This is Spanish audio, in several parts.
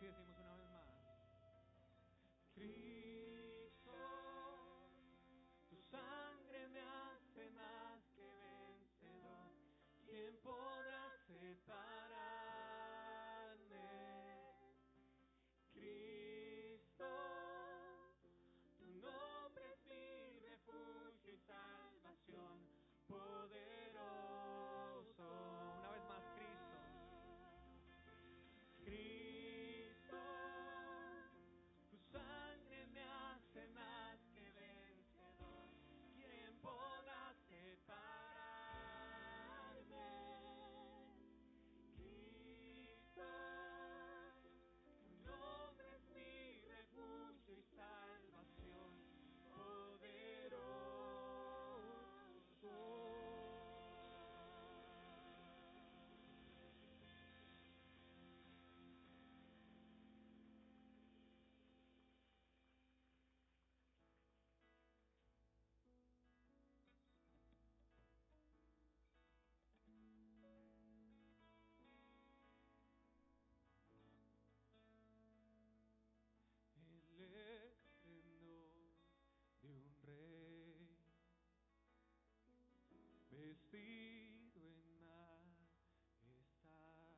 y decimos una vez más: Cristo, tu sangre me hace más que vencedor. ¿Quién podrá separarme? Cristo, tu nombre es mi refugio y salvación, poderoso. Una vez más, Cristo, tu sangre me hace más que vencedor. ¿Quién podrá separarme? Cristo, tu nombre es mi refugio y salvación, poderoso. El esplendor de un rey, vestido en majestad,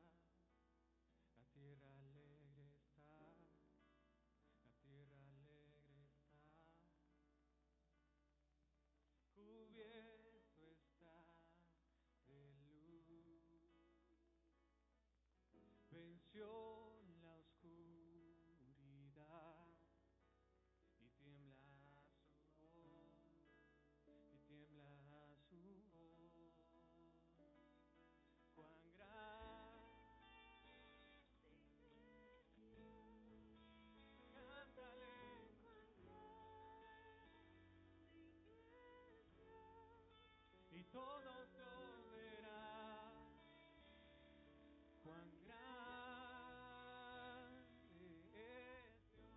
la tierra alegre está, la tierra alegre está, cubierto está de luz, venció la oscuridad y tiembla su voz, y tiembla su voz. Cuán grande es Dios, cántale. Cuán grande es Dios, y todos lo verán. Cuán grande es Dios.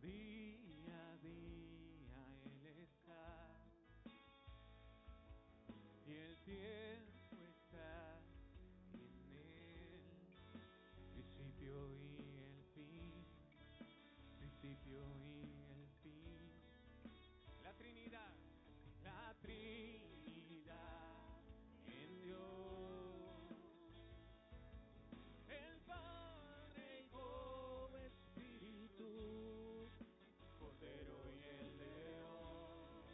Día a día Él está, y el tiempo está en Él, principio y el fin, principio y el fin. La Trinidad en Dios, el Padre como Espíritu, Cordero y el León,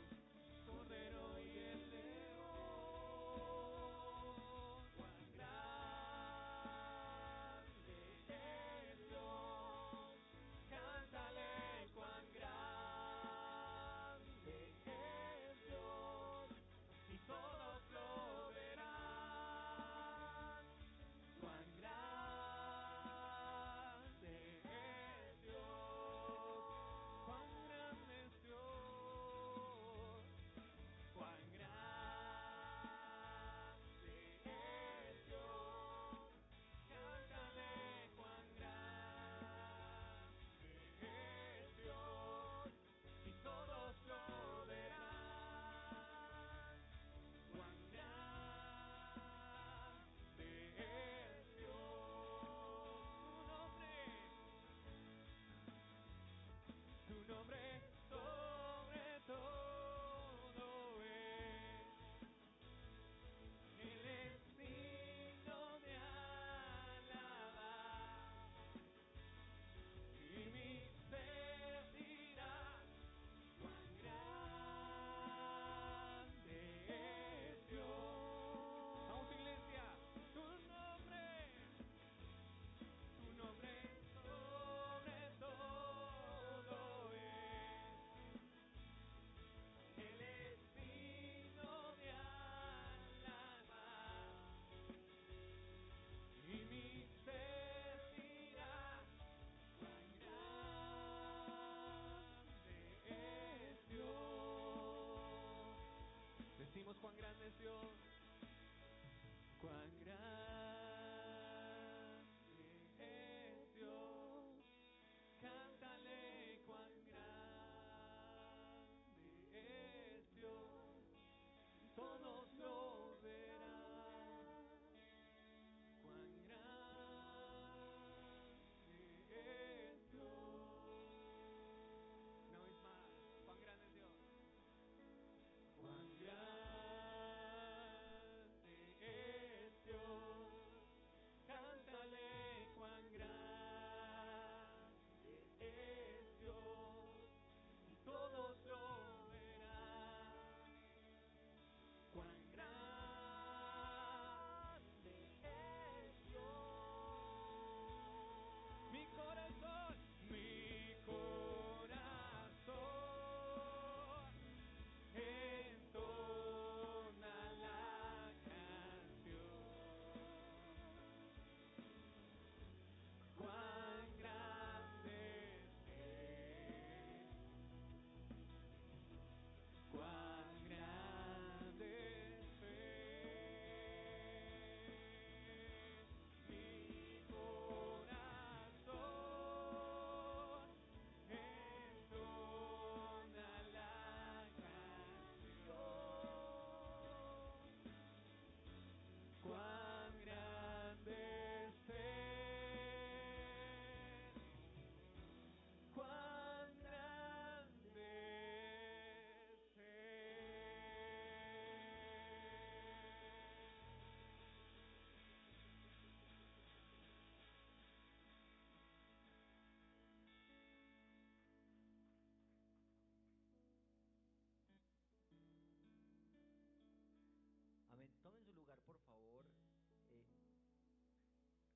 Cordero y el León. Cuán grande es Dios, cántale. Cuán grande es Dios,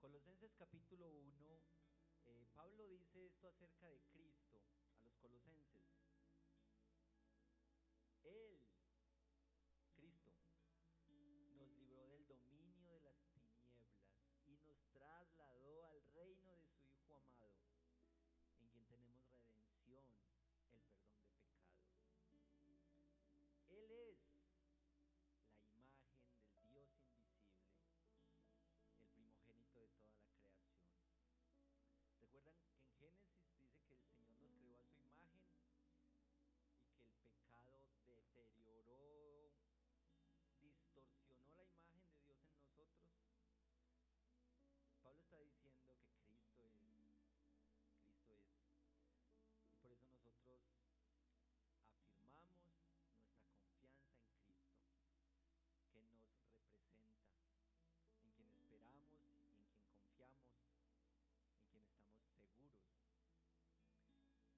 Colosenses capítulo 1, Pablo dice esto acerca de Cristo a los colosenses. Él, Cristo, nos libró del dominio de las tinieblas y nos trasladó al reino de su Hijo amado, en quien tenemos redención, el perdón de pecados. Él es la imagen del Dios invisible, el primogénito de toda la creación. Recuerdan que en Génesis dice que el Señor nos creó a su imagen y que el pecado deterioró, distorsionó la imagen de Dios en nosotros. Pablo está diciendo que Cristo es, y por eso nosotros afirmamos nuestra confianza en Cristo, que nos representa, en quien esperamos y en quien confiamos, en quien estamos seguros.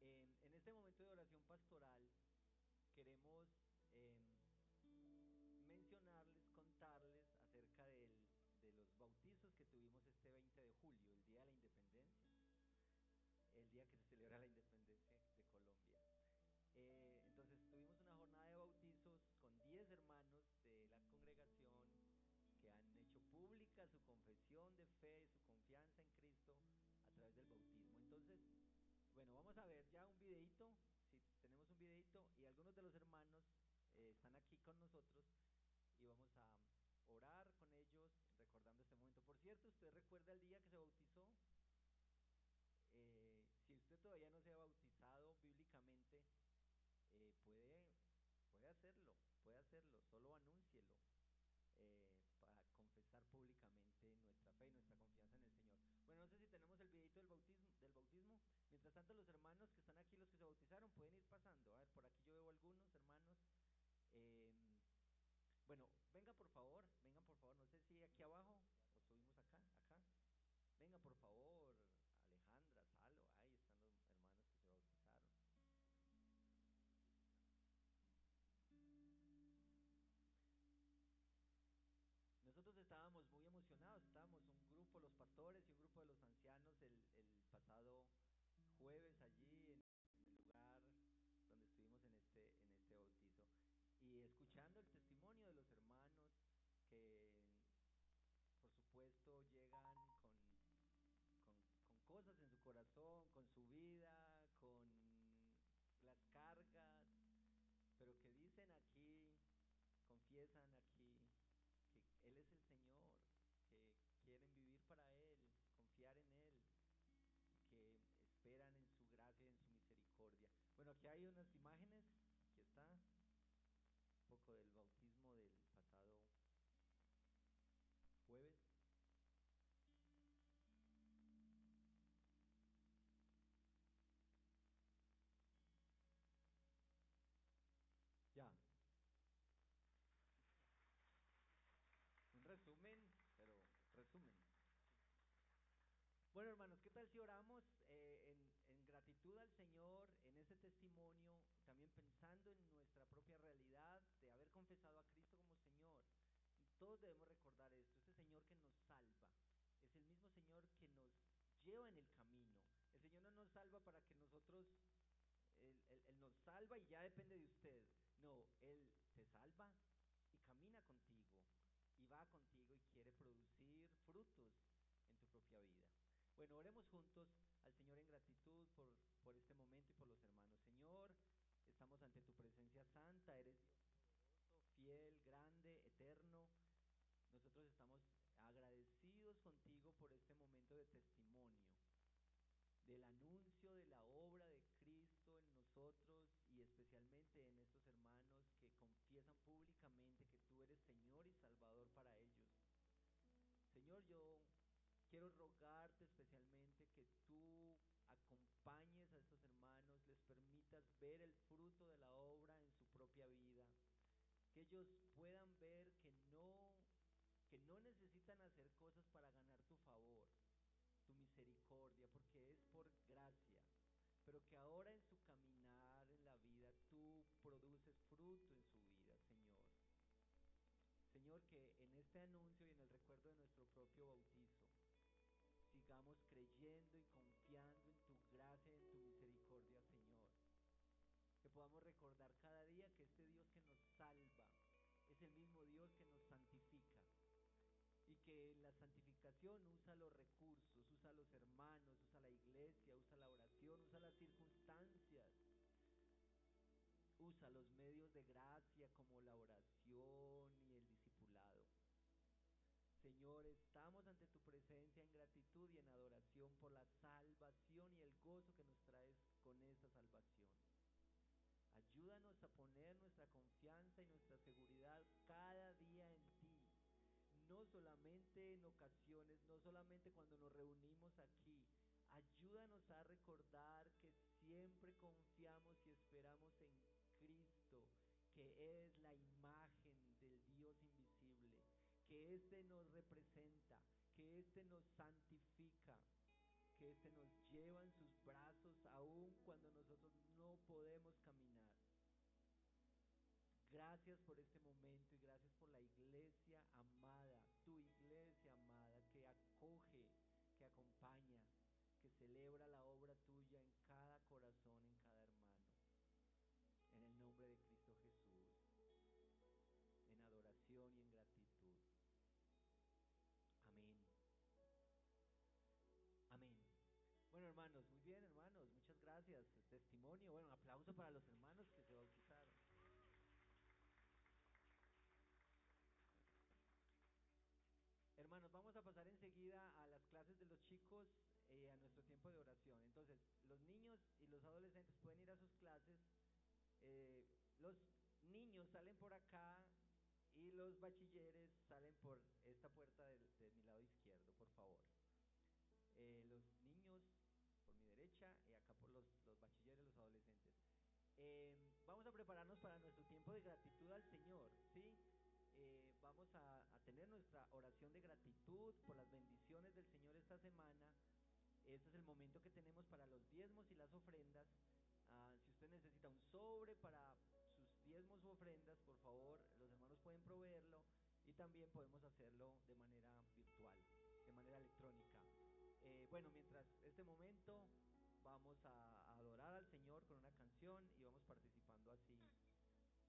En este momento de oración pastoral queremos mencionarles, contarles acerca de los bautizos que tuvimos este 20 de julio, el día de la independencia, el día que se celebra la independencia de Colombia. Entonces tuvimos una jornada de bautizos con 10 hermanos de la congregación que han hecho pública su confesión de fe, su confianza en Cristo a través del bautismo. Entonces, bueno, vamos a ver ya un videito, si tenemos un videito, y algunos de los hermanos están aquí con nosotros y vamos a orar con ellos recordando este momento. Por cierto, ¿usted recuerda el día que se bautizó? Si usted todavía no se ha bautizado bíblicamente, puede hacerlo, solo anúncielo, para confesar públicamente nuestra fe y nuestra confianza en el Señor. Bueno, no sé si tenemos el videito del bautismo. Mientras tanto, los hermanos que están aquí, los que se bautizaron, pueden ir pasando. A ver, por aquí yo veo algunos hermanos. Bueno, vengan por favor, no sé si aquí abajo o subimos acá. Venga por favor, Alejandra, Salo, ahí están los hermanos que se bautizaron. Nosotros estábamos muy emocionados, estábamos un grupo, los pastores y un grupo de los ancianos el pasado jueves allí en el lugar donde estuvimos en este bautizo, y escuchando el testimonio de los hermanos que por supuesto llegan con cosas en su corazón, con su vida, con las cargas, pero que dicen aquí, confiesan aquí que Él es el Señor, que quieren vivir para Él, confiar en Él, y que esperan en su gracia y en su misericordia. Bueno, aquí hay unas imágenes, aquí está un poco del bautismo del pasado jueves. Ya. Un resumen, pero resumen. Bueno, hermanos, ¿qué tal si oramos en gratitud al Señor, en ese testimonio, también pensando en nuestra propia realidad de haber confesado a Cristo como Señor? Todos debemos recordar esto: ese Señor que nos salva es el mismo Señor que nos lleva en el camino. El Señor no nos salva para que nosotros, Él nos salva y ya depende de usted. No, Él te salva y camina contigo, y va contigo y quiere producir frutos en tu propia vida. Bueno, oremos juntos al Señor en gratitud por este momento y por los hermanos. Señor, estamos ante tu presencia santa, eres Dios poderoso, fiel, grande, eterno. Nosotros estamos agradecidos contigo por este momento de testimonio, del anuncio de la obra de Cristo en nosotros y especialmente en estos hermanos que confiesan públicamente que tú eres Señor y Salvador para ellos. Señor, yo quiero rogarte especialmente que tú acompañes a estos hermanos, les permitas ver el fruto de la obra en su propia vida, que ellos puedan ver que no necesitan hacer cosas para ganar tu favor, tu misericordia, porque es por gracia, pero que ahora en su caminar en la vida tú produces fruto en su vida, Señor. Señor, que en este anuncio y en el recuerdo de nuestro propio bautizo sigamos creyendo y confiando en tu gracia y en tu misericordia, Señor. Que podamos recordar cada día que este Dios que nos salva es el mismo Dios que nos santifica, y que la santificación usa los recursos, usa los hermanos, usa la iglesia, usa la oración, usa las circunstancias, usa los medios de gracia como la oración y el discipulado. Señor, estamos ante tu presencia en gratitud y en adoración por la salvación y el gozo que nos traes con esa salvación. Ayúdanos a poner nuestra confianza y nuestra seguridad cada día en ti, no solamente en ocasiones, no solamente cuando nos reunimos aquí. Ayúdanos a recordar que siempre confiamos y esperamos en Cristo, que es la imagen del Dios invisible, que éste nos representa, que éste nos santifica, que éste nos lleva en sus brazos aun cuando nosotros no podemos caminar. Gracias por este momento y gracias por la iglesia amada, tu iglesia amada, que acoge, que acompaña, que celebra la obra tuya en cada corazón, en cada hermano. En el nombre de Cristo Jesús, en adoración y en gratitud. Amén. Amén. Bueno, hermanos, muy bien, hermanos, muchas gracias. Testimonio, bueno, un aplauso para los hermanos que se bautizaron. Hermanos, vamos a pasar enseguida a las clases de los chicos, a nuestro tiempo de oración. Entonces, los niños y los adolescentes pueden ir a sus clases. Los niños salen por acá y los bachilleres salen por esta puerta de mi lado izquierdo, por favor. Los niños por mi derecha y acá por los bachilleres, los adolescentes. Vamos a prepararnos para nuestro tiempo de gratitud al Señor, ¿sí? Vamos a tener nuestra oración de gratitud por las bendiciones del Señor esta semana. Este es el momento que tenemos para los diezmos y las ofrendas. Si usted necesita un sobre para sus diezmos u ofrendas, por favor, los hermanos pueden proveerlo, y también podemos hacerlo de manera virtual, de manera electrónica. Bueno, mientras este momento vamos a adorar al Señor con una canción y vamos participando así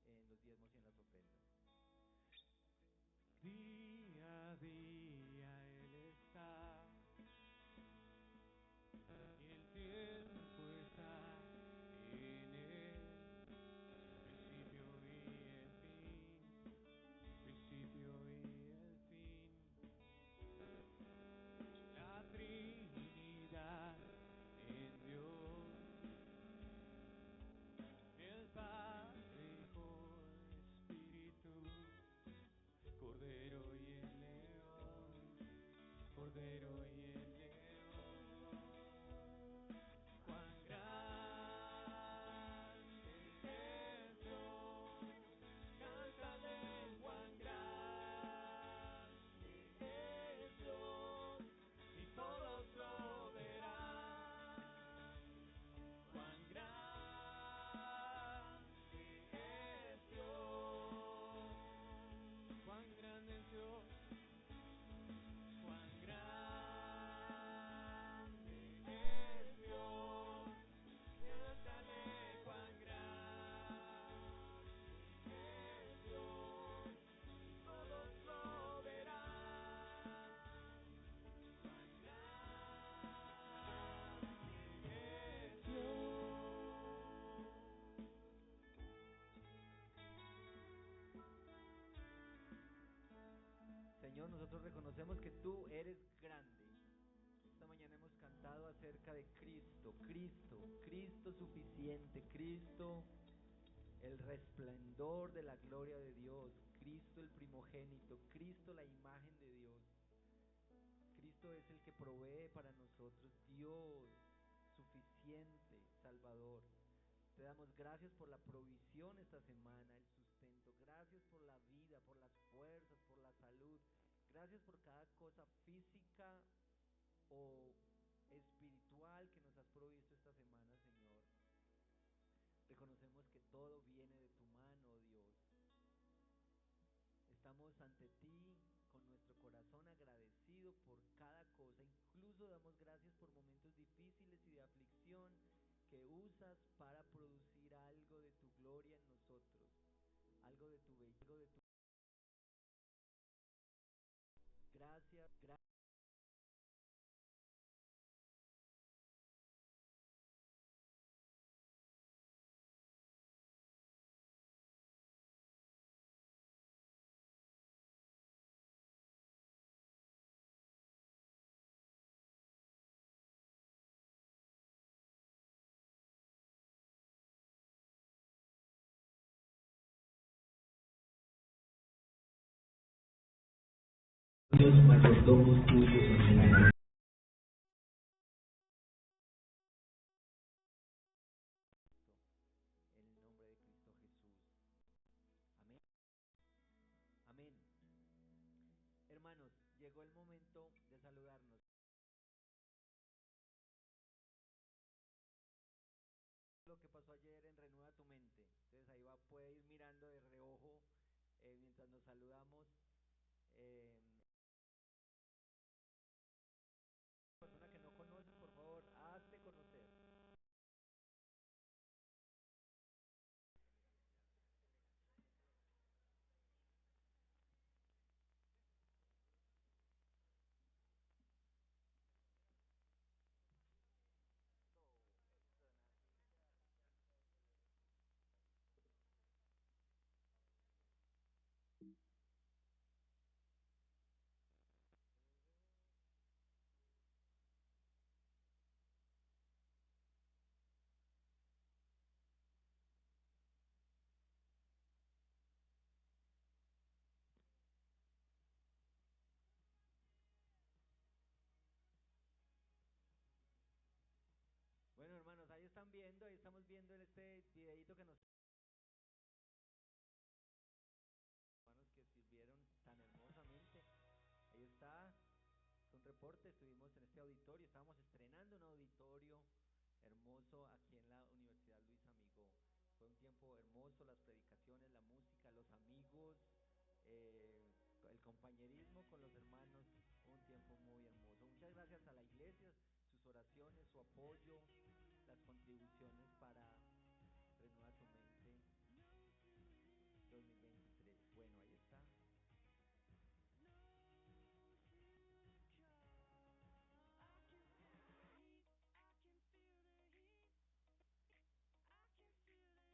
en los diezmos y en las ofrendas. Día a día Él está, y el tiempo está en Él, principio y el fin, principio y el fin. La Trinidad en Dios, el Padre, Hijo, Espíritu, Cordero y el León, Cordero y el León. Cuán grande es Dios, cántale, cuán grande es Dios, y todos lo verán. Cuán grande es Dios, cuán grande es Dios, cuán grande es Dios, cántale, cuán grande es Dios, todos lo verán. Cuán grande es Dios. Señor, nosotros reconocemos que tú eres grande. Esta mañana hemos cantado acerca de Cristo, Cristo suficiente, Cristo el resplendor de la gloria de Dios, Cristo el primogénito, Cristo la imagen de Dios. Cristo es el que provee para nosotros, Dios suficiente, Salvador. Te damos gracias por la provisión esta semana, el sustento. Gracias por la vida, por las fuerzas, por la salud. Gracias por cada cosa física o espiritual que nos has provisto esta semana, Señor. Reconocemos que todo viene de tu mano, oh Dios. Estamos ante ti con nuestro corazón agradecido por cada cosa, incluso incluso damos gracias por momentos difíciles y de aflicción que usas para producir algo de tu gloria en nosotros, algo de tu belleza, algo de tu... Gracias, gracias. Los mayordomos tuyos en el En el nombre de Cristo Jesús. Amén. Amén. Hermanos, llegó el momento de saludarnos. Lo que pasó ayer en Renueva tu Mente. Entonces ahí va, puede ir mirando de reojo mientras nos saludamos. Eh, Persona que no conoces, por favor, hazte conocer. Bueno, hermanos, ahí están viendo, ahí estamos viendo en este videito que nos hermanos que sirvieron tan hermosamente. Ahí está, es un reporte, estuvimos en este auditorio, estábamos estrenando un auditorio hermoso aquí en la Universidad Luis Amigó. Fue un tiempo hermoso, las predicaciones, la música, los amigos, el compañerismo con los hermanos, un tiempo muy hermoso. Muchas gracias a la iglesia, sus oraciones, su apoyo, las contribuciones para Renueva tu Mente 2023. Bueno, ahí está.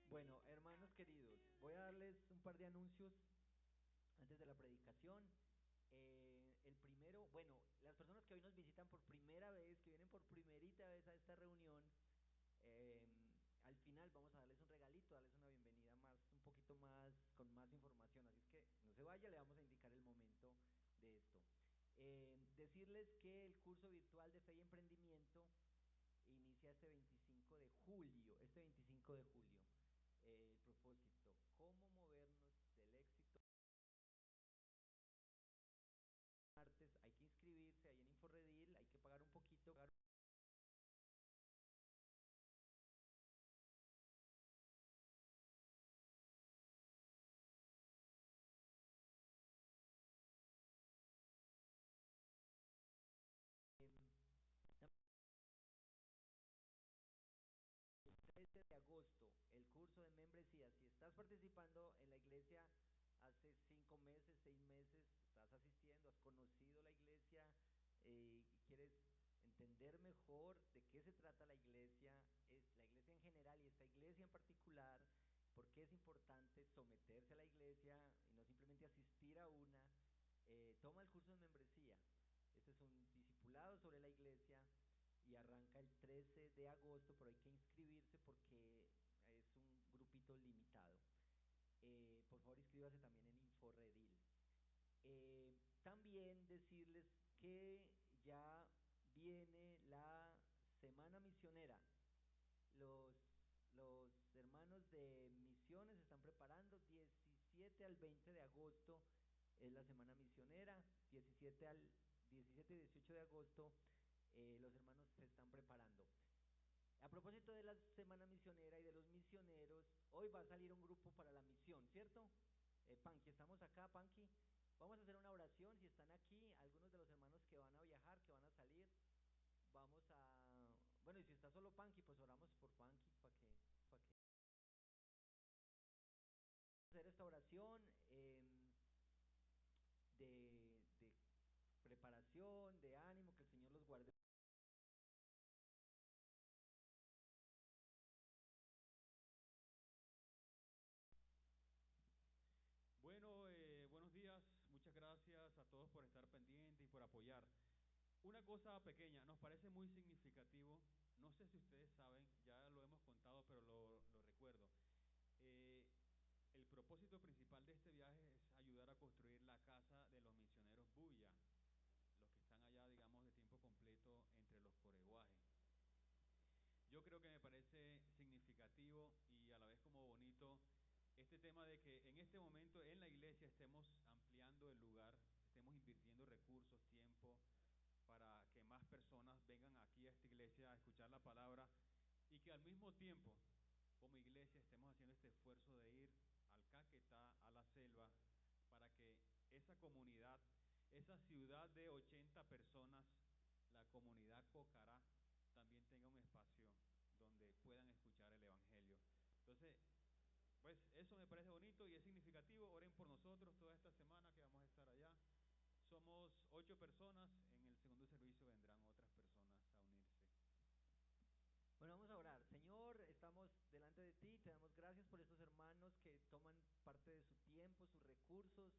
Bueno, hermanos queridos, voy a darles un par de anuncios antes de la predicación. El primero, bueno, las personas que hoy nos visitan por primera vez, que vienen por primerita vez a esta reunión, eh, al final vamos a darles un regalito, darles una bienvenida más, un poquito más, con más información, así es que no se vaya, le vamos a indicar el momento de esto. Decirles que el curso virtual de Fe y Emprendimiento inicia este 25 de julio, el propósito, cómo movernos del éxito. Martes hay que inscribirse ahí en Inforredil, hay que pagar un poquito. El 13 de agosto, el curso de membresía. Si estás participando en la iglesia hace 5 meses, 6 meses, estás asistiendo, has conocido la iglesia y quieres entender mejor de qué se trata la iglesia en general y esta iglesia en particular, por qué es importante someterse a la iglesia y no simplemente asistir a una, toma el curso de membresía. Este es un discipulado sobre la iglesia y arranca el 13 de agosto, pero hay que inscribirse porque es un grupito limitado. Por favor, inscríbase también en Inforedil. También decirles que ya viene la Semana Misionera. Los, los hermanos de misiones están preparando 17 al 20 de agosto es la Semana Misionera, 17 y 18 de agosto los hermanos se están preparando. A propósito de la Semana Misionera y de los misioneros, hoy va a salir un grupo para la misión, ¿cierto? Panqui, estamos acá, Panqui. Vamos a hacer una oración, si están aquí, algunos de los hermanos que van a viajar, que van a salir, vamos a, bueno, y si está solo Panky, pues oramos por Panky para que hacer esta oración de preparación, de ánimo, que el Señor los guarde. Bueno, buenos días, muchas gracias a todos por estar pendientes y por apoyar. Una cosa pequeña, nos parece muy significativo, no sé si ustedes saben, ya lo hemos contado, pero lo recuerdo. Eh, el propósito principal de este viaje es ayudar a construir la casa de los misioneros Buya, los que están allá, digamos, de tiempo completo entre los coreguajes. Yo creo que me parece significativo y a la vez como bonito este tema de que en este momento en la iglesia estemos ampliando el lugar, estemos invirtiendo recursos, tiempo, para que más personas vengan aquí a esta iglesia a escuchar la palabra y que al mismo tiempo, como iglesia, estemos haciendo este esfuerzo de ir al Caquetá, a la selva, para que esa comunidad, esa ciudad de 80 personas, la comunidad Cocará, también tenga un espacio donde puedan escuchar el Evangelio. Entonces, pues eso me parece bonito y es significativo. Oren por nosotros toda esta semana que vamos a estar allá. Somos 8 personas, en el segundo servicio vendrán otras personas a unirse. Bueno, vamos a orar. Señor, estamos delante de ti, te damos gracias por estos hermanos que toman parte de su tiempo, sus recursos,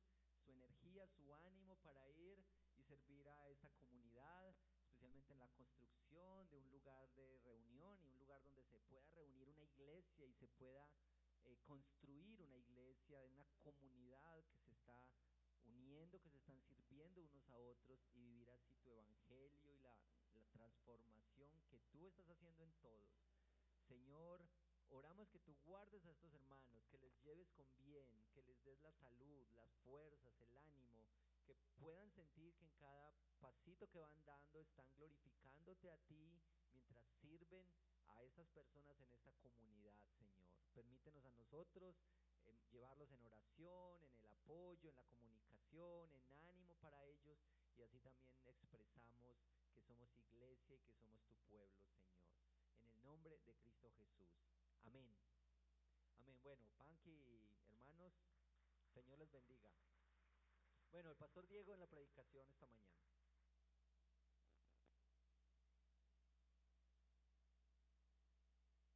su energía, su ánimo para ir y servir a esta comunidad, especialmente en la construcción de un lugar de reunión y un lugar donde se pueda reunir una iglesia y se pueda construir una iglesia de una comunidad que se está uniendo, que se están sirviendo unos a otros y vivir así tu evangelio y la transformación que tú estás haciendo en todos. Señor, oramos que tú guardes a estos hermanos, que les lleves con bien, que les des la salud, las fuerzas, el ánimo, que puedan sentir que en cada pasito que van dando están glorificándote a ti mientras sirven a estas personas en esta comunidad, Señor. Permítenos a nosotros llevarlos en oración, en el apoyo, en la comunicación, en ánimo para ellos, y así también expresamos que somos iglesia y que somos tu pueblo, Señor. En el nombre de Cristo Jesús. Amén. Amén. Bueno, Panky, hermanos, Señor les bendiga. Bueno, el pastor Diego en la predicación esta mañana.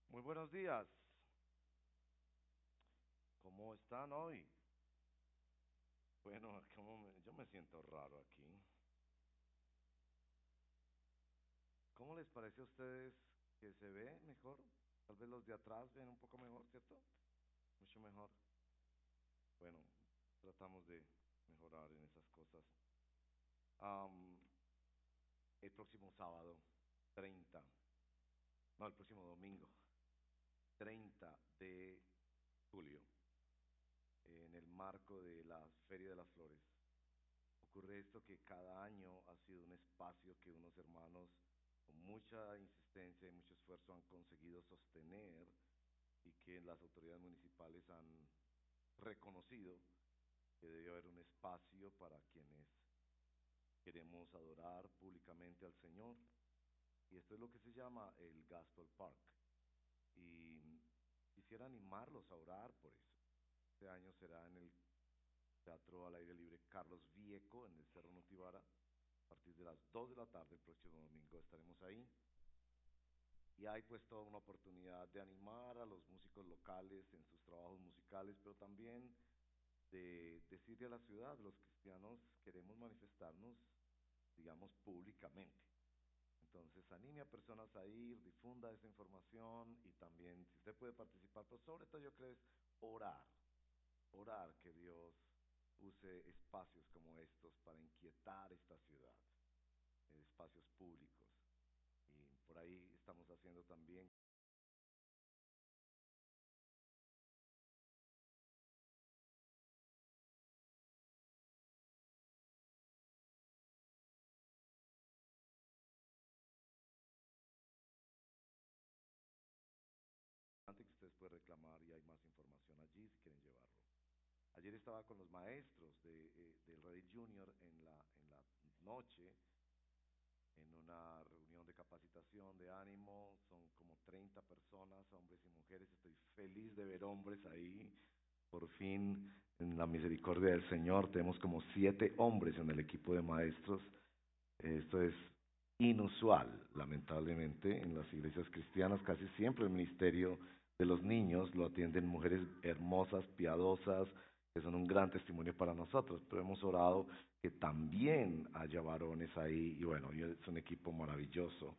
Muy buenos días. ¿Cómo están hoy? Bueno, yo me siento raro aquí. ¿Cómo les parece a ustedes que se ve mejor? Tal vez los de atrás ven un poco mejor, ¿cierto? Mucho mejor. Bueno, tratamos de mejorar en esas cosas. Am, el próximo sábado, 30, no, el próximo domingo, 30 de julio, en el marco de la Feria de las Flores, ocurre esto que cada año ha sido un espacio que unos hermanos con mucha insistencia y mucho esfuerzo han conseguido sostener y que las autoridades municipales han reconocido que debe haber un espacio para quienes queremos adorar públicamente al Señor. Y esto es lo que se llama el Gospel Park. Y quisiera animarlos a orar por eso. Este año será en el Teatro al Aire Libre Carlos Vieco, en el Cerro Notibara. A partir de las 2 de la tarde, el próximo domingo estaremos ahí. Y hay pues toda una oportunidad de animar a los músicos locales en sus trabajos musicales, pero también de decirle a la ciudad, los cristianos queremos manifestarnos, digamos, públicamente. Entonces anime a personas a ir, difunda esa información y también si usted puede participar, pero sobre todo yo creo es orar que Dios use espacios como estos para inquietar esta ciudad, espacios públicos. Y por ahí estamos haciendo también que ustedes pueden reclamar y hay más información allí si quieren llevarlo. Ayer estaba con los maestros del Rey Junior en la noche, en una reunión de capacidad capacitación de ánimo, son como 30 personas, hombres y mujeres. Estoy feliz de ver hombres ahí. Por fin, en la misericordia del Señor, tenemos como 7 hombres en el equipo de maestros. Esto es inusual, lamentablemente, en las iglesias cristianas. Casi siempre el ministerio de los niños lo atienden mujeres hermosas, piadosas, que son un gran testimonio para nosotros, pero hemos orado que también haya varones ahí, y bueno, es un equipo maravilloso.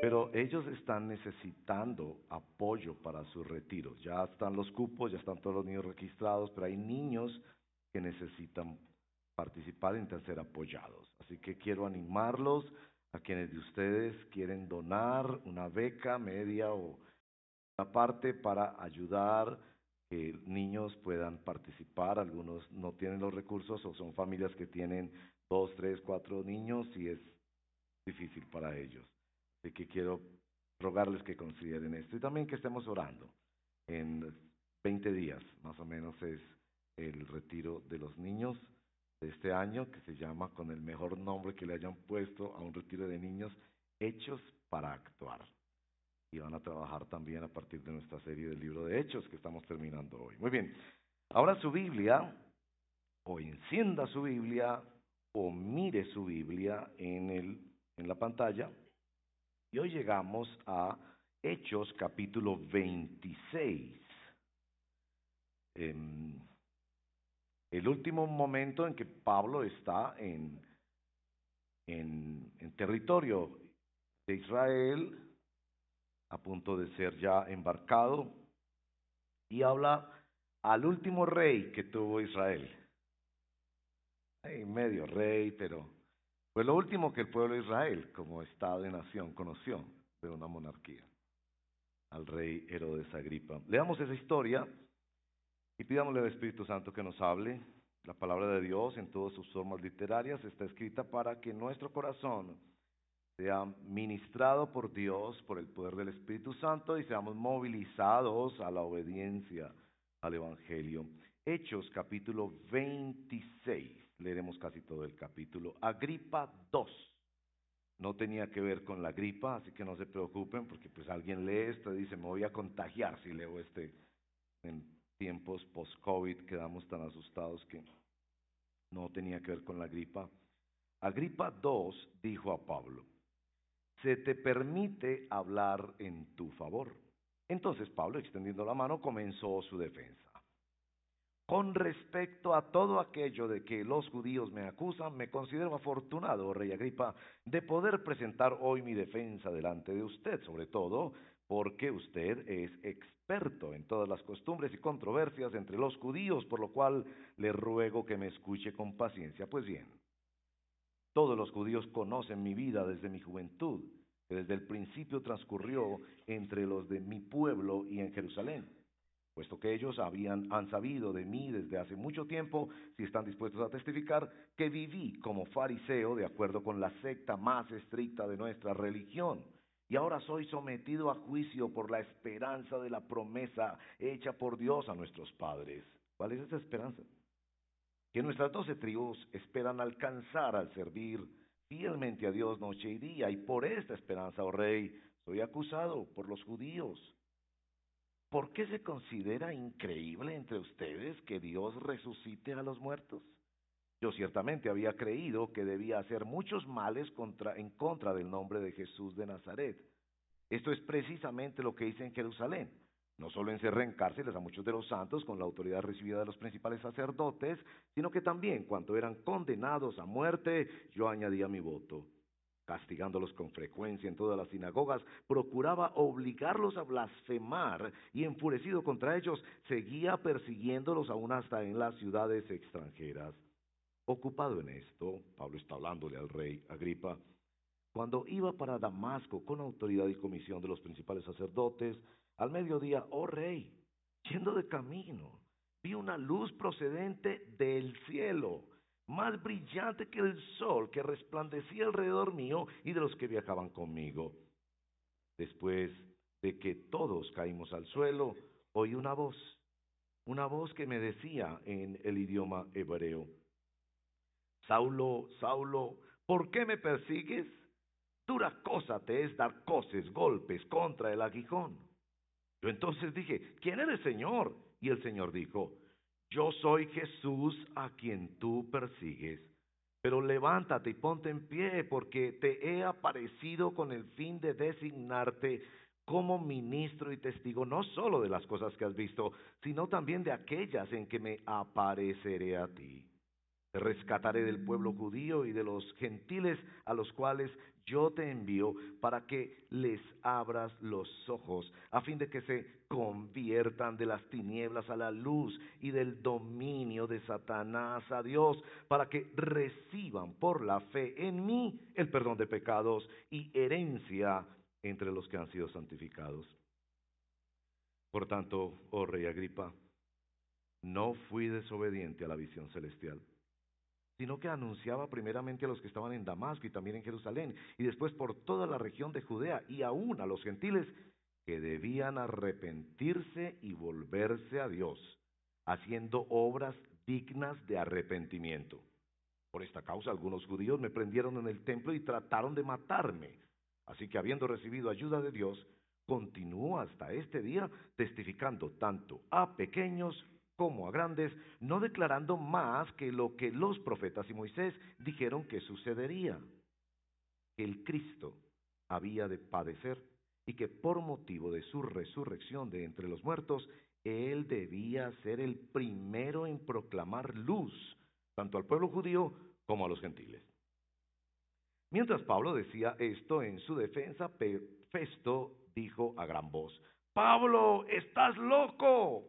Pero ellos están necesitando apoyo para sus retiros. Ya están los cupos, ya están todos los niños registrados, pero hay niños que necesitan participar y necesitan ser apoyados. Así que quiero animarlos a quienes de ustedes quieren donar una beca media o una parte para ayudar que niños puedan participar. Algunos no tienen los recursos o son familias que tienen 2, 3, 4 niños y es difícil para ellos. Así que quiero rogarles que consideren esto y también que estemos orando. En 20 días, más o menos, es el retiro de los niños de este año, que se llama, con el mejor nombre que le hayan puesto a un retiro de niños, Hechos para Actuar. Y van a trabajar también a partir de nuestra serie del libro de Hechos que estamos terminando hoy. Muy bien, ahora su Biblia, o encienda su Biblia, o mire su Biblia en la pantalla. Y hoy llegamos a Hechos capítulo 26. El último momento en que Pablo está en territorio de Israel, a punto de ser ya embarcado, y habla al último rey que tuvo Israel. Medio rey, pero fue lo último que el pueblo de Israel, como Estado y nación, conoció de una monarquía, al rey Herodes Agripa. Leamos esa historia y pidámosle al Espíritu Santo que nos hable. La palabra de Dios en todas sus formas literarias está escrita para que nuestro corazón sea ministrado por Dios, por el poder del Espíritu Santo, y seamos movilizados a la obediencia al Evangelio. Hechos capítulo 26, leeremos casi todo el capítulo. Agripa 2, no tenía que ver con la gripa, así que no se preocupen, porque pues alguien lee esto y dice, me voy a contagiar si leo en tiempos post-COVID, quedamos tan asustados que no tenía que ver con la gripa. Agripa 2 dijo a Pablo, se te permite hablar en tu favor. Entonces Pablo, extendiendo la mano, comenzó su defensa. Con respecto a todo aquello de que los judíos me acusan, me considero afortunado, rey Agripa, de poder presentar hoy mi defensa delante de usted, sobre todo porque usted es experto en todas las costumbres y controversias entre los judíos, por lo cual le ruego que me escuche con paciencia. Pues bien, todos los judíos conocen mi vida desde mi juventud, que desde el principio transcurrió entre los de mi pueblo y en Jerusalén. Puesto que ellos han sabido de mí desde hace mucho tiempo, si están dispuestos a testificar, que viví como fariseo de acuerdo con la secta más estricta de nuestra religión. Y ahora soy sometido a juicio por la esperanza de la promesa hecha por Dios a nuestros padres. ¿Cuál es esa esperanza? Que nuestras 12 tribus esperan alcanzar al servir fielmente a Dios noche y día, y por esta esperanza, oh rey, soy acusado por los judíos. ¿Por qué se considera increíble entre ustedes que Dios resucite a los muertos? Yo ciertamente había creído que debía hacer muchos males en contra del nombre de Jesús de Nazaret. Esto es precisamente lo que hice en Jerusalén. No solo encerré en cárceles a muchos de los santos con la autoridad recibida de los principales sacerdotes, sino que también cuando eran condenados a muerte, yo añadía mi voto. Castigándolos con frecuencia en todas las sinagogas, procuraba obligarlos a blasfemar y enfurecido contra ellos, seguía persiguiéndolos aún hasta en las ciudades extranjeras. Ocupado en esto, Pablo está hablándole al rey Agripa, cuando iba para Damasco con autoridad y comisión de los principales sacerdotes, al mediodía, oh rey, yendo de camino, vi una luz procedente del cielo, más brillante que el sol, que resplandecía alrededor mío y de los que viajaban conmigo. Después de que todos caímos al suelo, oí una voz que me decía en el idioma hebreo, Saulo, Saulo, ¿por qué me persigues? dura cosa te es dar coces, golpes contra el aguijón. Yo entonces dije, ¿quién eres, Señor? Y el Señor dijo, yo soy Jesús a quien tú persigues. Pero levántate y ponte en pie, porque te he aparecido con el fin de designarte como ministro y testigo, no solo de las cosas que has visto, sino también de aquellas en que me apareceré a ti. Te rescataré del pueblo judío y de los gentiles a los cuales yo te envío para que les abras los ojos, a fin de que se conviertan de las tinieblas a la luz y del dominio de Satanás a Dios, para que reciban por la fe en mí el perdón de pecados y herencia entre los que han sido santificados. Por tanto, oh rey Agripa, no fui desobediente a la visión celestial, sino que anunciaba primeramente a los que estaban en Damasco y también en Jerusalén, y después por toda la región de Judea, y aún a los gentiles, que debían arrepentirse y volverse a Dios, haciendo obras dignas de arrepentimiento. Por esta causa algunos judíos me prendieron en el templo y trataron de matarme. Así que habiendo recibido ayuda de Dios, continúo hasta este día testificando tanto a pequeños como a grandes, no declarando más que lo que los profetas y Moisés dijeron que sucedería, que el Cristo había de padecer y que por motivo de su resurrección de entre los muertos, él debía ser el primero en proclamar luz, tanto al pueblo judío como a los gentiles. Mientras Pablo decía esto en su defensa, Festo dijo a gran voz, Pablo, estás loco.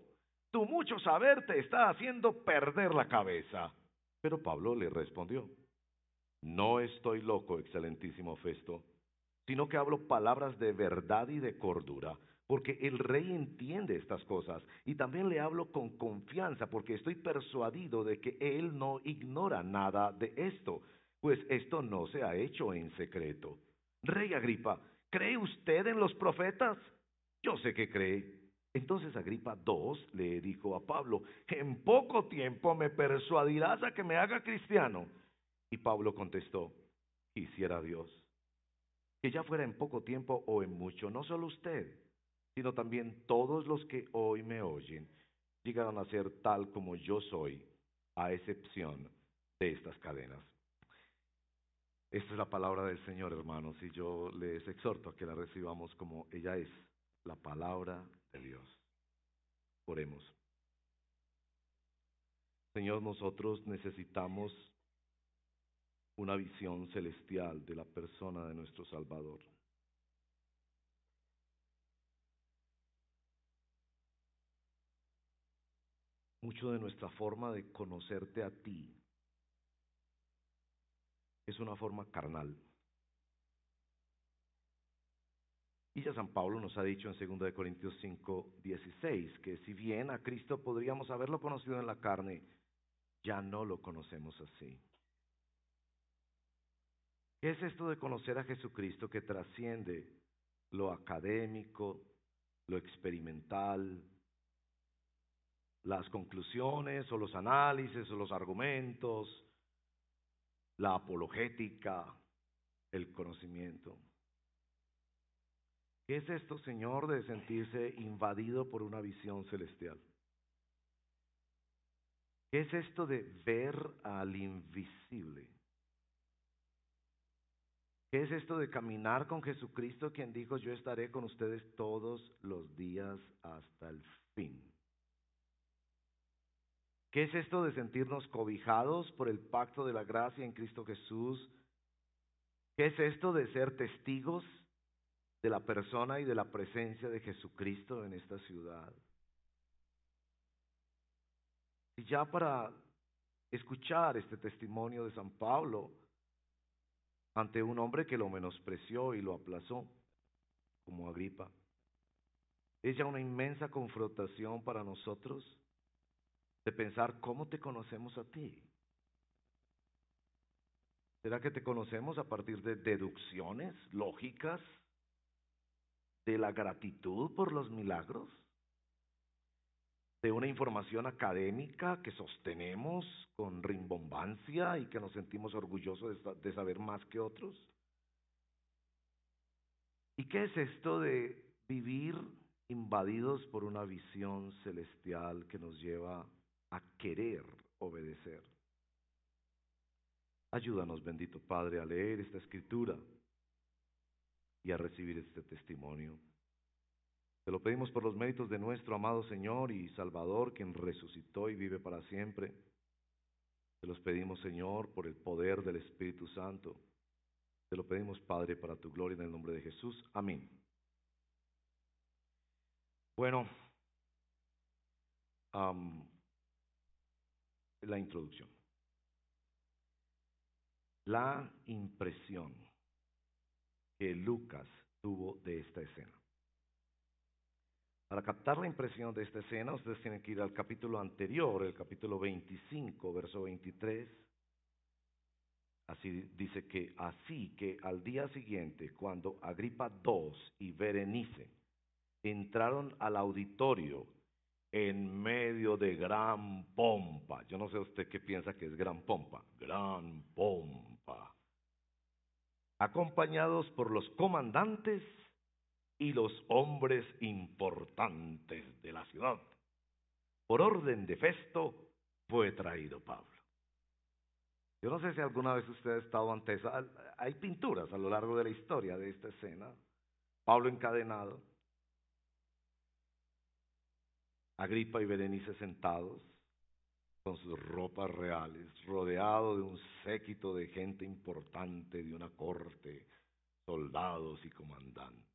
Tu mucho saber te está haciendo perder la cabeza. Pero Pablo le respondió, no estoy loco, excelentísimo Festo, sino que hablo palabras de verdad y de cordura, porque el rey entiende estas cosas, y también le hablo con confianza, porque estoy persuadido de que él no ignora nada de esto, pues esto no se ha hecho en secreto. Rey Agripa, ¿cree usted en los profetas? Yo sé que cree. Entonces Agripa II le dijo a Pablo, en poco tiempo me persuadirás a que me haga cristiano. Y Pablo contestó, quisiera Dios que ya fuera en poco tiempo o en mucho, no solo usted, sino también todos los que hoy me oyen, llegaron a ser tal como yo soy, a excepción de estas cadenas. Esta es la palabra del Señor, hermanos, y yo les exhorto a que la recibamos como ella es, la palabra de Dios. Oremos. Señor, nosotros necesitamos una visión celestial de la persona de nuestro Salvador. Mucho de nuestra forma de conocerte a ti es una forma carnal. Y ya San Pablo nos ha dicho en 2 Corintios 5:16 que si bien a Cristo podríamos haberlo conocido en la carne, ya no lo conocemos así. ¿Qué es esto de conocer a Jesucristo que trasciende lo académico, lo experimental, las conclusiones o los análisis o los argumentos, la apologética, el conocimiento? ¿Qué es esto, Señor, de sentirse invadido por una visión celestial? ¿Qué es esto de ver al invisible? ¿Qué es esto de caminar con Jesucristo, quien dijo, yo estaré con ustedes todos los días hasta el fin? ¿Qué es esto de sentirnos cobijados por el pacto de la gracia en Cristo Jesús? ¿Qué es esto de ser testigos de la persona y de la presencia de Jesucristo en esta ciudad? Y ya para escuchar este testimonio de San Pablo ante un hombre que lo menospreció y lo aplazó, como Agripa, es ya una inmensa confrontación para nosotros de pensar cómo te conocemos a ti. ¿Será que te conocemos a partir de deducciones lógicas, de la gratitud por los milagros, de una información académica que sostenemos con rimbombancia y que nos sentimos orgullosos de saber más que otros? ¿Y qué es esto de vivir invadidos por una visión celestial que nos lleva a querer obedecer? Ayúdanos, bendito Padre, a leer esta escritura y a recibir este testimonio. Te lo pedimos por los méritos de nuestro amado Señor y Salvador, quien resucitó y vive para siempre. Te los pedimos, Señor, por el poder del Espíritu Santo. Te lo pedimos, Padre, para tu gloria en el nombre de Jesús. Amén. Bueno, la introducción. La impresión que Lucas tuvo de esta escena. Para captar la impresión de esta escena, ustedes tienen que ir al capítulo anterior, el capítulo 25, verso 23. Así dice que, así que al día siguiente, cuando Agripa II y Berenice entraron al auditorio en medio de gran pompa. Yo no sé usted qué piensa que es gran pompa. Gran pompa. Acompañados por los comandantes y los hombres importantes de la ciudad. Por orden de Festo fue traído Pablo. Yo no sé si alguna vez usted ha estado ante esa. Hay pinturas a lo largo de la historia de esta escena. Pablo encadenado, Agripa y Berenice sentados con sus ropas reales, rodeado de un séquito de gente importante de una corte, soldados y comandantes.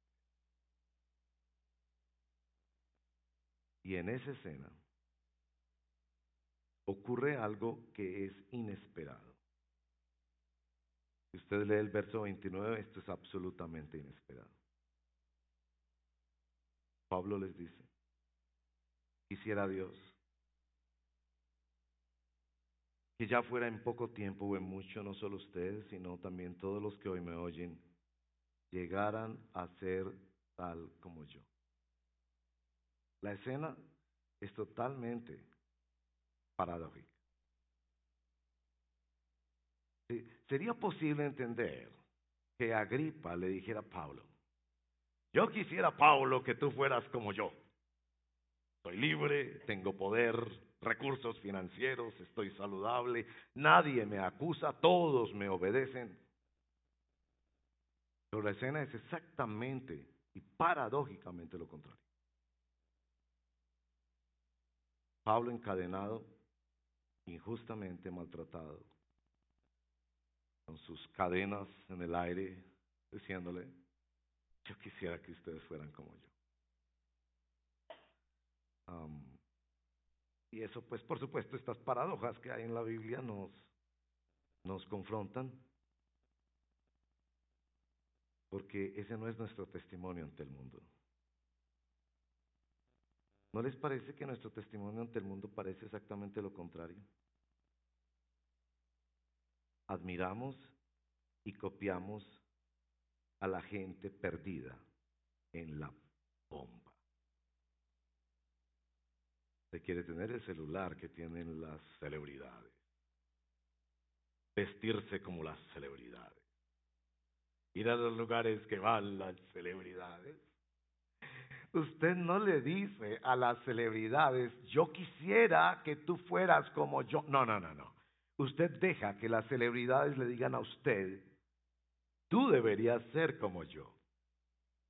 Y en esa escena ocurre algo que es inesperado. Si usted lee el verso 29, esto es absolutamente inesperado. Pablo les dice: quisiera Dios que ya fuera en poco tiempo o en mucho, no solo ustedes, sino también todos los que hoy me oyen, llegaran a ser tal como yo. La escena es totalmente paradójica. ¿Sí? ¿Sería posible entender que Agripa le dijera a Pablo: yo quisiera, Pablo, que tú fueras como yo? Soy libre, tengo poder, recursos financieros, estoy saludable, nadie me acusa, todos me obedecen. Pero la escena es exactamente y paradójicamente lo contrario. Pablo encadenado, injustamente maltratado, con sus cadenas en el aire, diciéndole: yo quisiera que ustedes fueran como yo. Y eso, pues, por supuesto, estas paradojas que hay en la Biblia nos confrontan, porque ese no es nuestro testimonio ante el mundo. ¿No les parece que nuestro testimonio ante el mundo parece exactamente lo contrario? Admiramos y copiamos a la gente perdida en la pompa. Usted quiere tener el celular que tienen las celebridades, vestirse como las celebridades, ir a los lugares que van las celebridades. Usted no le dice a las celebridades: yo quisiera que tú fueras como yo. No. Usted deja que las celebridades le digan a usted: tú deberías ser como yo.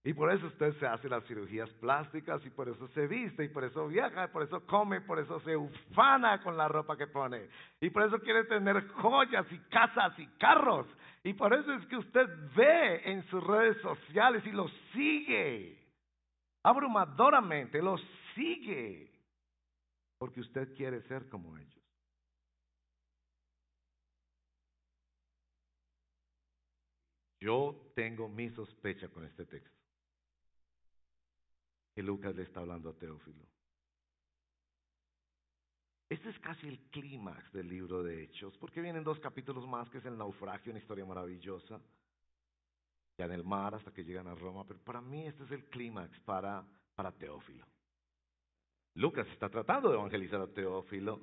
Y por eso usted se hace las cirugías plásticas, y por eso se viste, y por eso viaja, y por eso come, por eso se ufana con la ropa que pone, y por eso quiere tener joyas y casas y carros, y por eso es que usted ve en sus redes sociales y los sigue, abrumadoramente los sigue, porque usted quiere ser como ellos. Yo tengo mi sospecha con este texto, que Lucas le está hablando a Teófilo. Este es casi el clímax del libro de Hechos, porque vienen 2 capítulos más, que es el naufragio, una historia maravillosa, ya en el mar hasta que llegan a Roma, pero para mí este es el clímax para Teófilo. Lucas está tratando de evangelizar a Teófilo.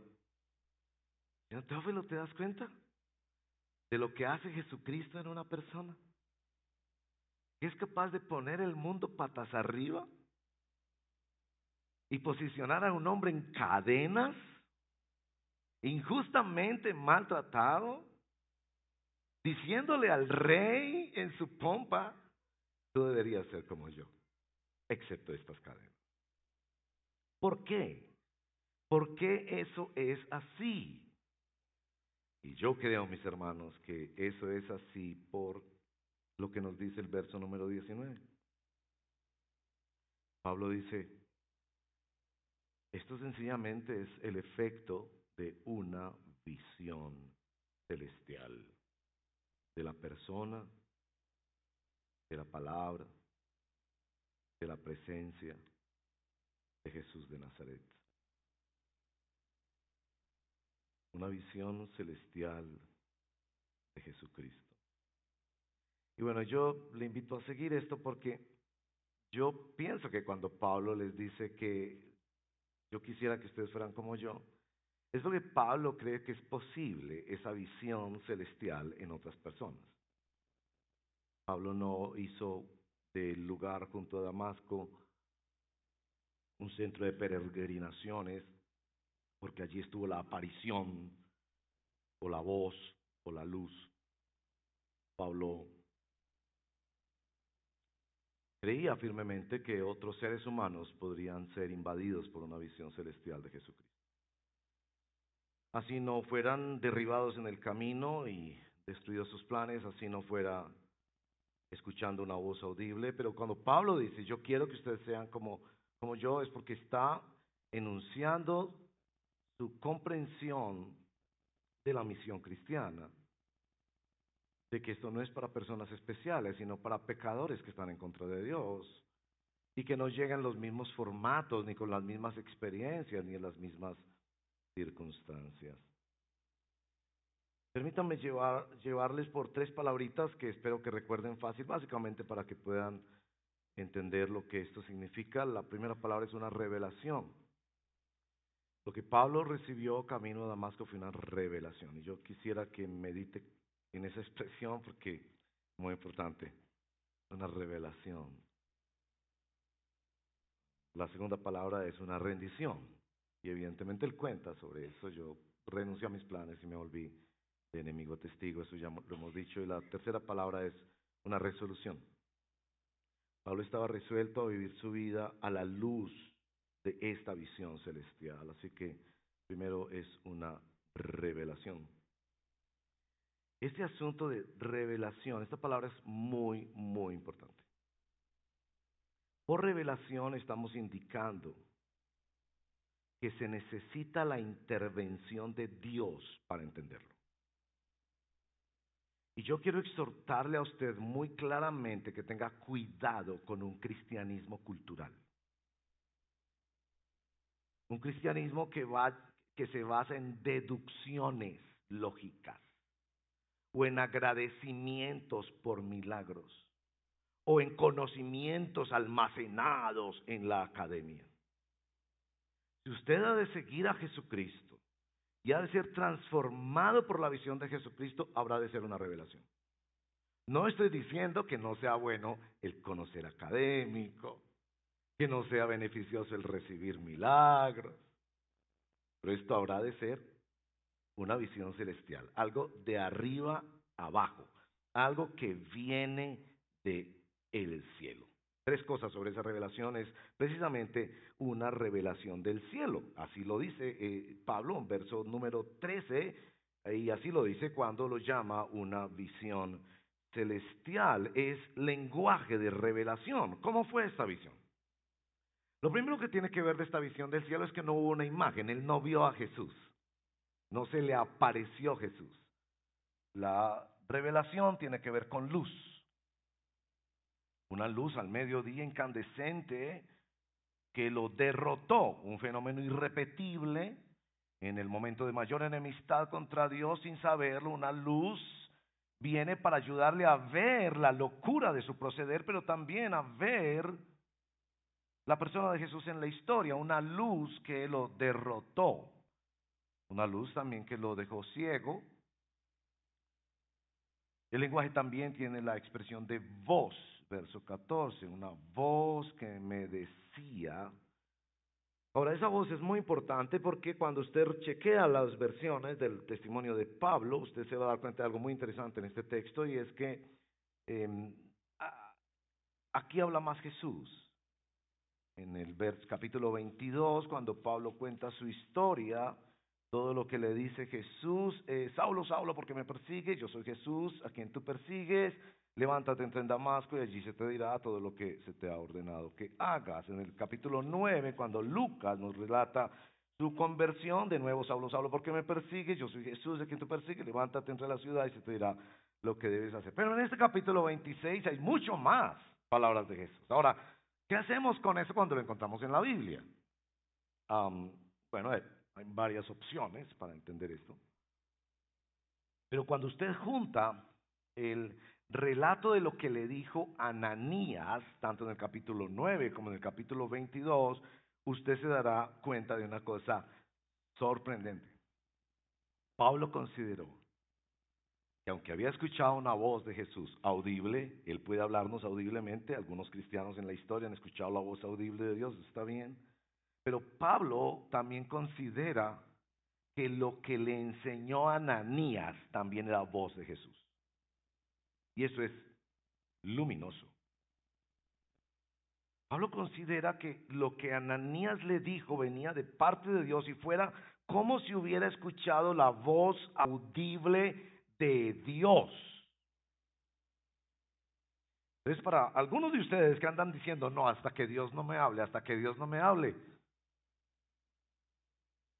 ¿Y Teófilo, te das cuenta de lo que hace Jesucristo en una persona? que es capaz de poner el mundo patas arriba y posicionar a un hombre en cadenas, injustamente maltratado, diciéndole al rey en su pompa, tú deberías ser como yo, excepto estas cadenas. ¿Por qué? ¿Por qué eso es así? Y yo creo, mis hermanos, que eso es así por lo que nos dice el verso número 19. Pablo dice, esto sencillamente es el efecto de una visión celestial de la persona, de la palabra, de la presencia de Jesús de Nazaret. Una visión celestial de Jesucristo. Y bueno, yo le invito a seguir esto porque yo pienso que cuando Pablo les dice que yo quisiera que ustedes fueran como yo, es porque Pablo cree que es posible esa visión celestial en otras personas. Pablo no hizo del lugar junto a Damasco un centro de peregrinaciones porque allí estuvo la aparición o la voz o la luz. Pablo creía firmemente que otros seres humanos podrían ser invadidos por una visión celestial de Jesucristo. Así no fueran derribados en el camino y destruidos sus planes, así no fuera escuchando una voz audible, pero cuando Pablo dice, yo quiero que ustedes sean como yo, es porque está enunciando su comprensión de la misión cristiana, de que esto no es para personas especiales, sino para pecadores que están en contra de Dios, y que no llegan los mismos formatos, ni con las mismas experiencias, ni en las mismas circunstancias. Permítanme llevarles por 3 palabritas que espero que recuerden fácil, básicamente para que puedan entender lo que esto significa. La primera palabra es una revelación. Lo que Pablo recibió camino a Damasco fue una revelación. Y yo quisiera que medite en esa expresión porque es muy importante. Una revelación. La segunda palabra es una rendición. Y evidentemente él cuenta sobre eso. Yo renuncié a mis planes y me volví de enemigo testigo. Eso ya lo hemos dicho. Y la tercera palabra es una resolución. Pablo estaba resuelto a vivir su vida a la luz de esta visión celestial. Así que primero es una revelación. Este asunto de revelación, esta palabra es muy, muy importante. Por revelación estamos indicando que se necesita la intervención de Dios para entenderlo. Y yo quiero exhortarle a usted muy claramente que tenga cuidado con un cristianismo cultural. Un cristianismo que se basa en deducciones lógicas, o en agradecimientos por milagros, o en conocimientos almacenados en la academia. Si usted ha de seguir a Jesucristo y ha de ser transformado por la visión de Jesucristo, habrá de ser una revelación. No estoy diciendo que no sea bueno el conocer académico, que no sea beneficioso el recibir milagros, pero esto habrá de ser una visión celestial, algo de arriba abajo, algo que viene de el cielo. 3 cosas sobre esa revelación. Es precisamente una revelación del cielo, así lo dice Pablo en verso número 13, y así lo dice cuando lo llama una visión celestial. Es lenguaje de revelación. ¿Cómo fue esta visión? Lo primero que tiene que ver de esta visión del cielo es que no hubo una imagen, él no vio a Jesús, no se le apareció Jesús. La revelación tiene que ver con luz, una luz al mediodía incandescente que lo derrotó, un fenómeno irrepetible en el momento de mayor enemistad contra Dios sin saberlo. Una luz viene para ayudarle a ver la locura de su proceder, pero también a ver la persona de Jesús en la historia, una luz que lo derrotó, una luz también que lo dejó ciego. El lenguaje también tiene la expresión de voz, verso 14, una voz que me decía. Ahora, esa voz es muy importante porque cuando usted chequea las versiones del testimonio de Pablo, usted se va a dar cuenta de algo muy interesante en este texto, y es que aquí habla más Jesús. En el capítulo 22, cuando Pablo cuenta su historia, todo lo que le dice Jesús, Saulo, Saulo, ¿por qué me persigues? Yo soy Jesús, a quien tú persigues. Levántate, entra en Damasco y allí se te dirá todo lo que se te ha ordenado que hagas. En el capítulo 9, cuando Lucas nos relata su conversión, de nuevo, Saulo, Saulo, ¿por qué me persigues? Yo soy Jesús, a quien tú persigues. Levántate, entra en la ciudad y se te dirá lo que debes hacer. Pero en este capítulo 26 hay mucho más palabras de Jesús. Ahora, ¿qué hacemos con eso cuando lo encontramos en la Biblia? Bueno, hay varias opciones para entender esto. Pero cuando usted junta el relato de lo que le dijo Ananías, tanto en el capítulo 9 como en el capítulo 22, usted se dará cuenta de una cosa sorprendente. Pablo consideró que aunque había escuchado una voz de Jesús audible, él puede hablarnos audiblemente, algunos cristianos en la historia han escuchado la voz audible de Dios, está bien, pero Pablo también considera que lo que le enseñó a Ananías también era voz de Jesús. Y eso es luminoso. Pablo considera que lo que Ananías le dijo venía de parte de Dios y fuera como si hubiera escuchado la voz audible de Dios. Entonces, para algunos de ustedes que andan diciendo, no, hasta que Dios no me hable, hasta que Dios no me hable.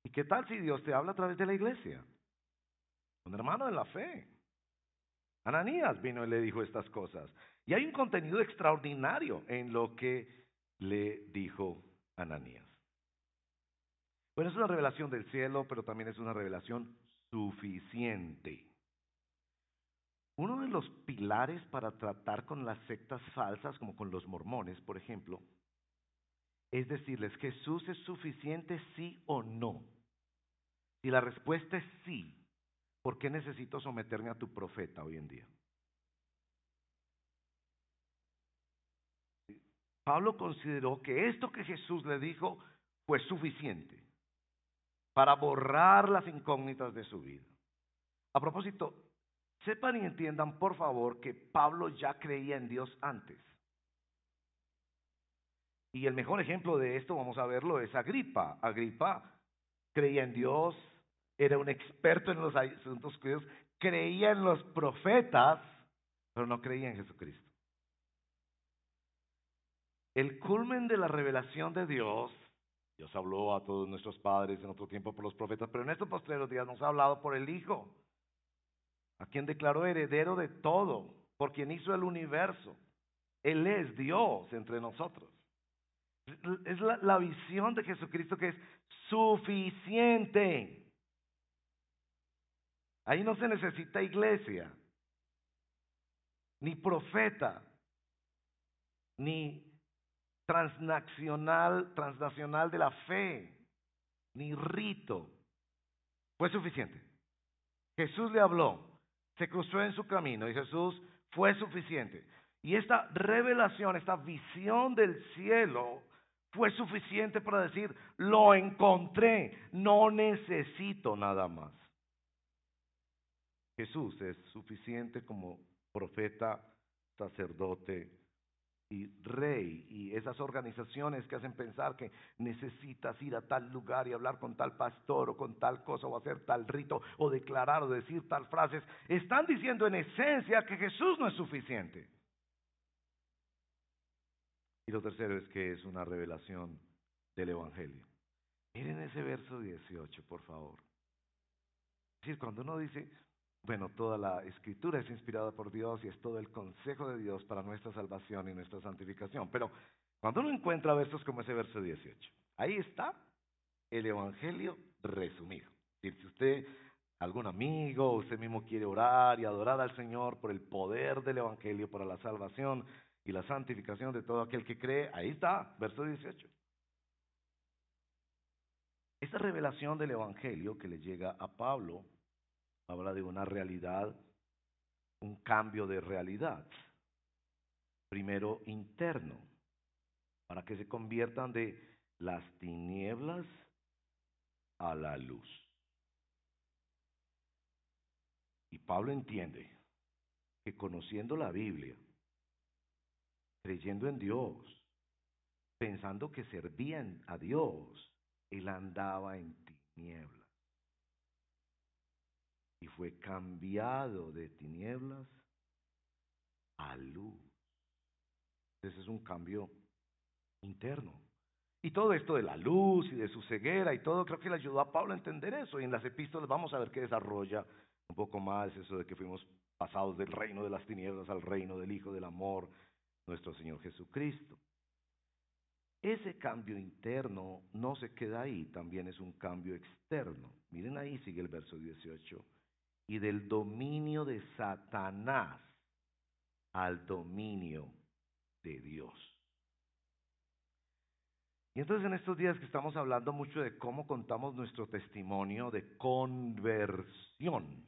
¿Y qué tal si Dios te habla a través de la iglesia? Un hermano en la fe. Ananías vino y le dijo estas cosas. Y hay un contenido extraordinario en lo que le dijo Ananías. Bueno, es una revelación del cielo, pero también es una revelación suficiente. Uno de los pilares para tratar con las sectas falsas, como con los mormones, por ejemplo, es decirles, ¿Jesús es suficiente, sí o no? Si la respuesta es sí, ¿por qué necesito someterme a tu profeta hoy en día? Pablo consideró que esto que Jesús le dijo fue suficiente para borrar las incógnitas de su vida. A propósito, sepan y entiendan por favor que Pablo ya creía en Dios antes. Y el mejor ejemplo de esto, vamos a verlo, es Agripa. Agripa creía en Dios, era un experto en los asuntos judíos, creía en los profetas, pero no creía en Jesucristo. El culmen de la revelación de Dios habló a todos nuestros padres en otro tiempo por los profetas, pero en estos postreros días nos ha hablado por el Hijo, a quien declaró heredero de todo, por quien hizo el universo. Él es Dios entre nosotros. Es la visión de Jesucristo que es suficiente. Ahí no se necesita iglesia, ni profeta, ni transnacional de la fe, ni rito. Fue suficiente. Jesús le habló, se cruzó en su camino y Jesús fue suficiente. Y esta revelación, esta visión del cielo fue suficiente para decir, lo encontré, no necesito nada más. Jesús es suficiente como profeta, sacerdote y rey, y esas organizaciones que hacen pensar que necesitas ir a tal lugar y hablar con tal pastor o con tal cosa o hacer tal rito o declarar o decir tal frases, están diciendo en esencia que Jesús no es suficiente. Y lo tercero es que es una revelación del Evangelio. Miren ese verso 18, por favor. Es decir, cuando uno dice, bueno, toda la escritura es inspirada por Dios y es todo el consejo de Dios para nuestra salvación y nuestra santificación. Pero cuando uno encuentra versos como ese verso 18, ahí está el Evangelio resumido. Es decir, si usted, algún amigo, usted mismo quiere orar y adorar al Señor por el poder del Evangelio para la salvación y la santificación de todo aquel que cree, ahí está, verso 18. Esta revelación del Evangelio que le llega a Pablo habla de una realidad, un cambio de realidad. primero interno, para que se conviertan de las tinieblas a la luz. Y Pablo entiende que conociendo la Biblia, creyendo en Dios, pensando que servían a Dios, él andaba en tinieblas. Y fue cambiado de tinieblas a luz. Ese es un cambio interno. Y todo esto de la luz y de su ceguera y todo, creo que le ayudó a Pablo a entender eso. Y en las epístolas vamos a ver que desarrolla un poco más eso de que fuimos pasados del reino de las tinieblas al reino del Hijo del Amor, nuestro Señor Jesucristo. Ese cambio interno no se queda ahí, también es un cambio externo. Miren ahí, sigue el verso 18. Y del dominio de Satanás al dominio de Dios. Y entonces en estos días que estamos hablando mucho de cómo contamos nuestro testimonio de conversión,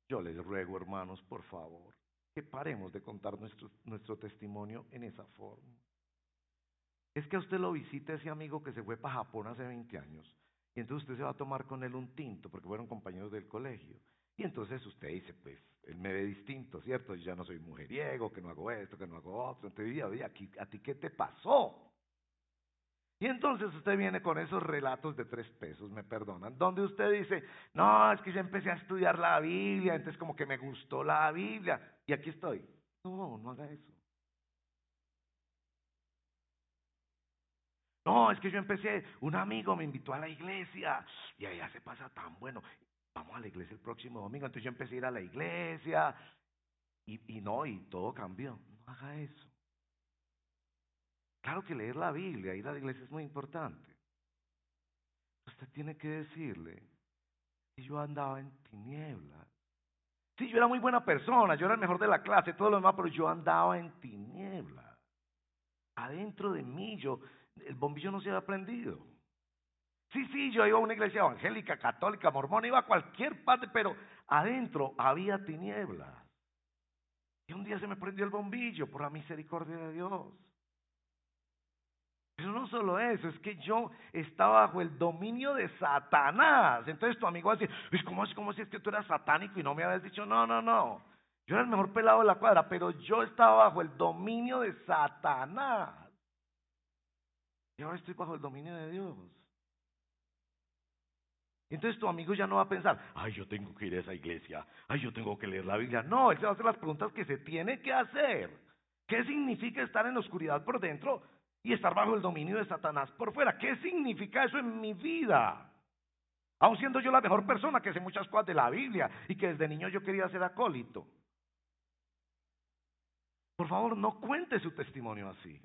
yo les ruego, hermanos, por favor, que paremos de contar nuestro testimonio en esa forma. Es que a usted lo visita ese amigo que se fue para Japón hace 20 años, y entonces usted se va a tomar con él un tinto, porque fueron compañeros del colegio. Y entonces usted dice, pues, él me ve distinto, ¿cierto? Yo ya no soy mujeriego, que no hago esto, que no hago otro. Entonces dice, oye, ¿a ti qué te pasó? Y entonces usted viene con esos relatos de 3 pesos, me perdonan, donde usted dice, no, es que yo empecé a estudiar la Biblia, entonces como que me gustó la Biblia, y aquí estoy. No, no haga eso. No, es que yo empecé, un amigo me invitó a la iglesia, y allá se pasa tan bueno. Vamos a la iglesia el próximo domingo, entonces yo empecé a ir a la iglesia, y todo cambió. No haga eso. Claro que leer la Biblia, ir a la iglesia es muy importante. Usted tiene que decirle que yo andaba en tinieblas. Sí, yo era muy buena persona, yo era el mejor de la clase, todo lo demás, pero yo andaba en tinieblas. Adentro de mí, el bombillo no se había prendido. Sí, yo iba a una iglesia evangélica, católica, mormona, iba a cualquier parte, pero adentro había tinieblas. Y un día se me prendió el bombillo por la misericordia de Dios. Pero no solo eso, es que yo estaba bajo el dominio de Satanás. Entonces tu amigo va a decir, pues ¿cómo así es que tú eras satánico y no me habías dicho? No. Yo era el mejor pelado de la cuadra, pero yo estaba bajo el dominio de Satanás. Y ahora estoy bajo el dominio de Dios. Entonces tu amigo ya no va a pensar, ay, yo tengo que ir a esa iglesia, ay, yo tengo que leer la Biblia. No, él se va a hacer las preguntas que se tiene que hacer. ¿Qué significa estar en la oscuridad por dentro y estar bajo el dominio de Satanás por fuera? ¿Qué significa eso en mi vida? Aun siendo yo la mejor persona que sé muchas cosas de la Biblia y que desde niño yo quería ser acólito. Por favor, no cuente su testimonio así.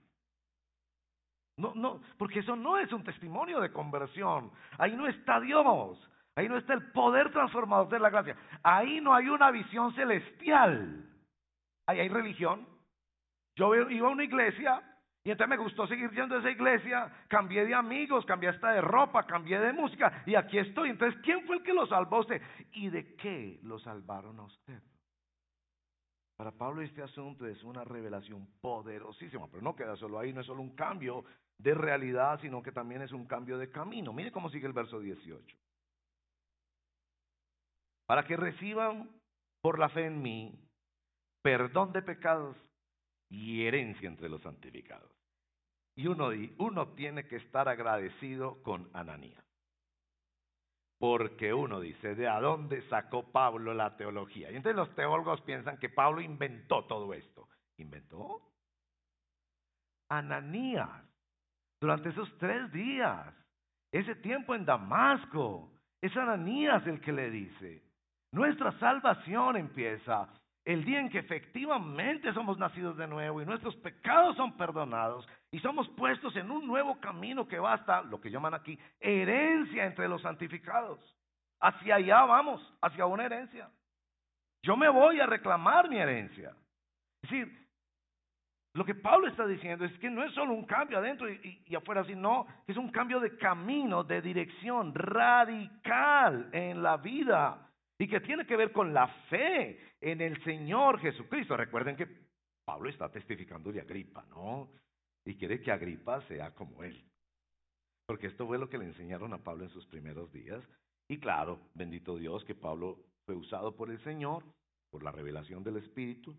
No, porque eso no es un testimonio de conversión. Ahí no está Dios. Ahí no está el poder transformador de la gracia. Ahí no hay una visión celestial. Ahí hay religión. Yo iba a una iglesia y entonces me gustó seguir yendo a esa iglesia. Cambié de amigos, cambié hasta de ropa, cambié de música y aquí estoy. Entonces, ¿quién fue el que lo salvó a usted? ¿Y de qué lo salvaron a usted? Para Pablo este asunto es una revelación poderosísima, pero no queda solo ahí, no es solo un cambio de realidad, sino que también es un cambio de camino. Mire cómo sigue el verso 18. Para que reciban por la fe en mí perdón de pecados y herencia entre los santificados. Y uno tiene que estar agradecido con Ananías. Porque uno dice, ¿de a dónde sacó Pablo la teología? Y entonces los teólogos piensan que Pablo inventó todo esto. ¿Inventó? Ananías, durante esos 3 días, ese tiempo en Damasco, es Ananías el que le dice, nuestra salvación empieza el día en que efectivamente somos nacidos de nuevo y nuestros pecados son perdonados y somos puestos en un nuevo camino que va hasta lo que llaman aquí herencia entre los santificados. Hacia allá vamos, hacia una herencia. Yo me voy a reclamar mi herencia. Es decir, lo que Pablo está diciendo es que no es solo un cambio adentro y afuera, sino es un cambio de camino, de dirección radical en la vida. Y que tiene que ver con la fe en el Señor Jesucristo. Recuerden que Pablo está testificando de Agripa, ¿no? Y quiere que Agripa sea como él. Porque esto fue lo que le enseñaron a Pablo en sus primeros días. Y claro, bendito Dios que Pablo fue usado por el Señor, por la revelación del Espíritu,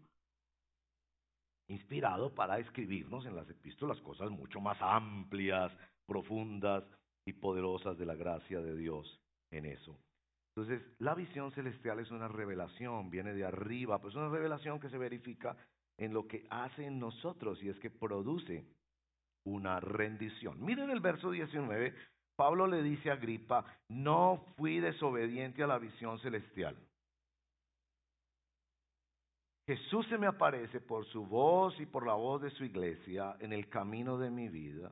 inspirado para escribirnos en las epístolas cosas mucho más amplias, profundas y poderosas de la gracia de Dios en eso. Entonces, la visión celestial es una revelación, viene de arriba, pues es una revelación que se verifica en lo que hace en nosotros y es que produce una rendición. Miren el verso 19, Pablo le dice a Agripa, no fui desobediente a la visión celestial. Jesús se me aparece por su voz y por la voz de su iglesia en el camino de mi vida.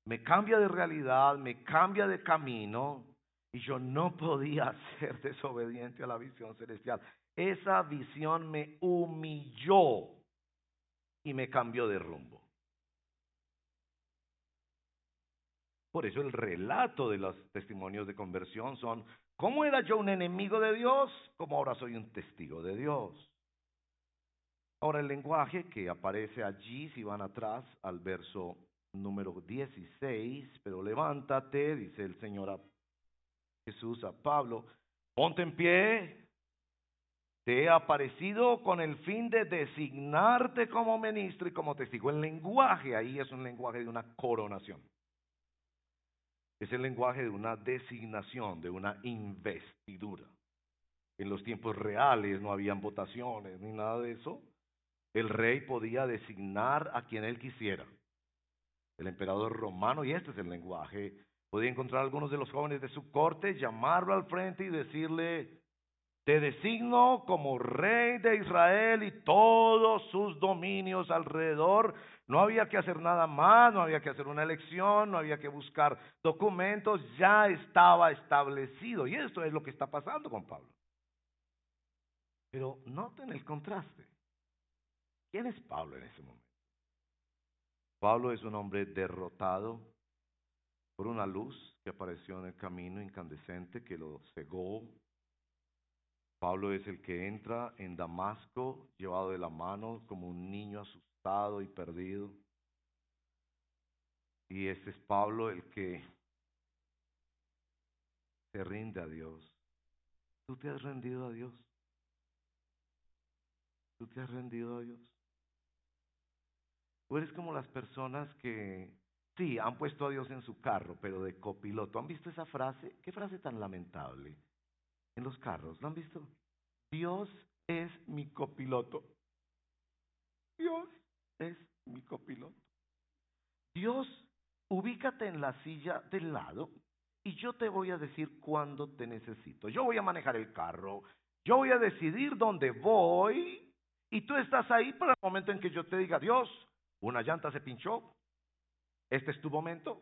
Me cambia de realidad, me cambia de camino y yo no podía ser desobediente a la visión celestial. Esa visión me humilló y me cambió de rumbo. Por eso el relato de los testimonios de conversión son, ¿cómo era yo un enemigo de Dios? Como ahora soy un testigo de Dios. Ahora el lenguaje que aparece allí, si van atrás al verso número 16, pero levántate, dice el Señor a Jesús a Pablo, ponte en pie, te he aparecido con el fin de designarte como ministro y como testigo. El lenguaje ahí es un lenguaje de una coronación. Es el lenguaje de una designación, de una investidura. En los tiempos reales no habían votaciones ni nada de eso. El rey podía designar a quien él quisiera. El emperador romano, y este es el lenguaje, podía encontrar a algunos de los jóvenes de su corte, llamarlo al frente y decirle, te designo como rey de Israel y todos sus dominios alrededor. No había que hacer nada más, no había que hacer una elección, no había que buscar documentos, ya estaba establecido. Y esto es lo que está pasando con Pablo. Pero noten el contraste. ¿Quién es Pablo en ese momento? Pablo es un hombre derrotado por una luz que apareció en el camino incandescente que lo cegó. Pablo es el que entra en Damasco llevado de la mano como un niño asustado y perdido. Y este es Pablo el que se rinde a Dios. ¿Tú te has rendido a Dios? ¿Tú te has rendido a Dios? Tú eres como las personas que, sí, han puesto a Dios en su carro, pero de copiloto. ¿Han visto esa frase? ¿Qué frase tan lamentable? En los carros, ¿lo han visto? Dios es mi copiloto. Dios es mi copiloto. Dios, ubícate en la silla del lado y yo te voy a decir cuándo te necesito. Yo voy a manejar el carro, yo voy a decidir dónde voy y tú estás ahí para el momento en que yo te diga, Dios, una llanta se pinchó, este es tu momento.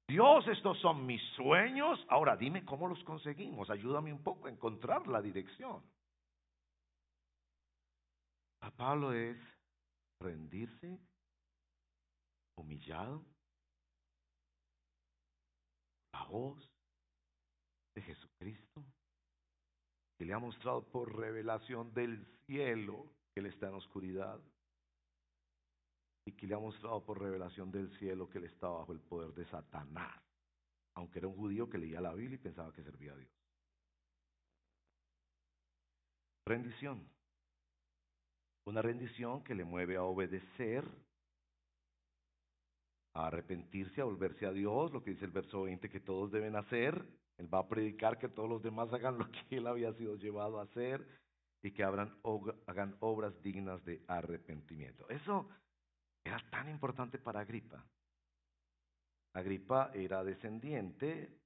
Dios, estos son mis sueños, ahora dime cómo los conseguimos, ayúdame un poco a encontrar la dirección. A Pablo es rendirse, humillado, la voz de Jesucristo, que le ha mostrado por revelación del cielo que él está en oscuridad y que le ha mostrado por revelación del cielo que él está bajo el poder de Satanás, aunque era un judío que leía la Biblia y pensaba que servía a Dios. Rendición. Una rendición que le mueve a obedecer, a arrepentirse, a volverse a Dios, lo que dice el verso 20 que todos deben hacer. Él va a predicar que todos los demás hagan lo que él había sido llevado a hacer y que hagan obras dignas de arrepentimiento. Eso era tan importante para Agripa. Agripa era descendiente,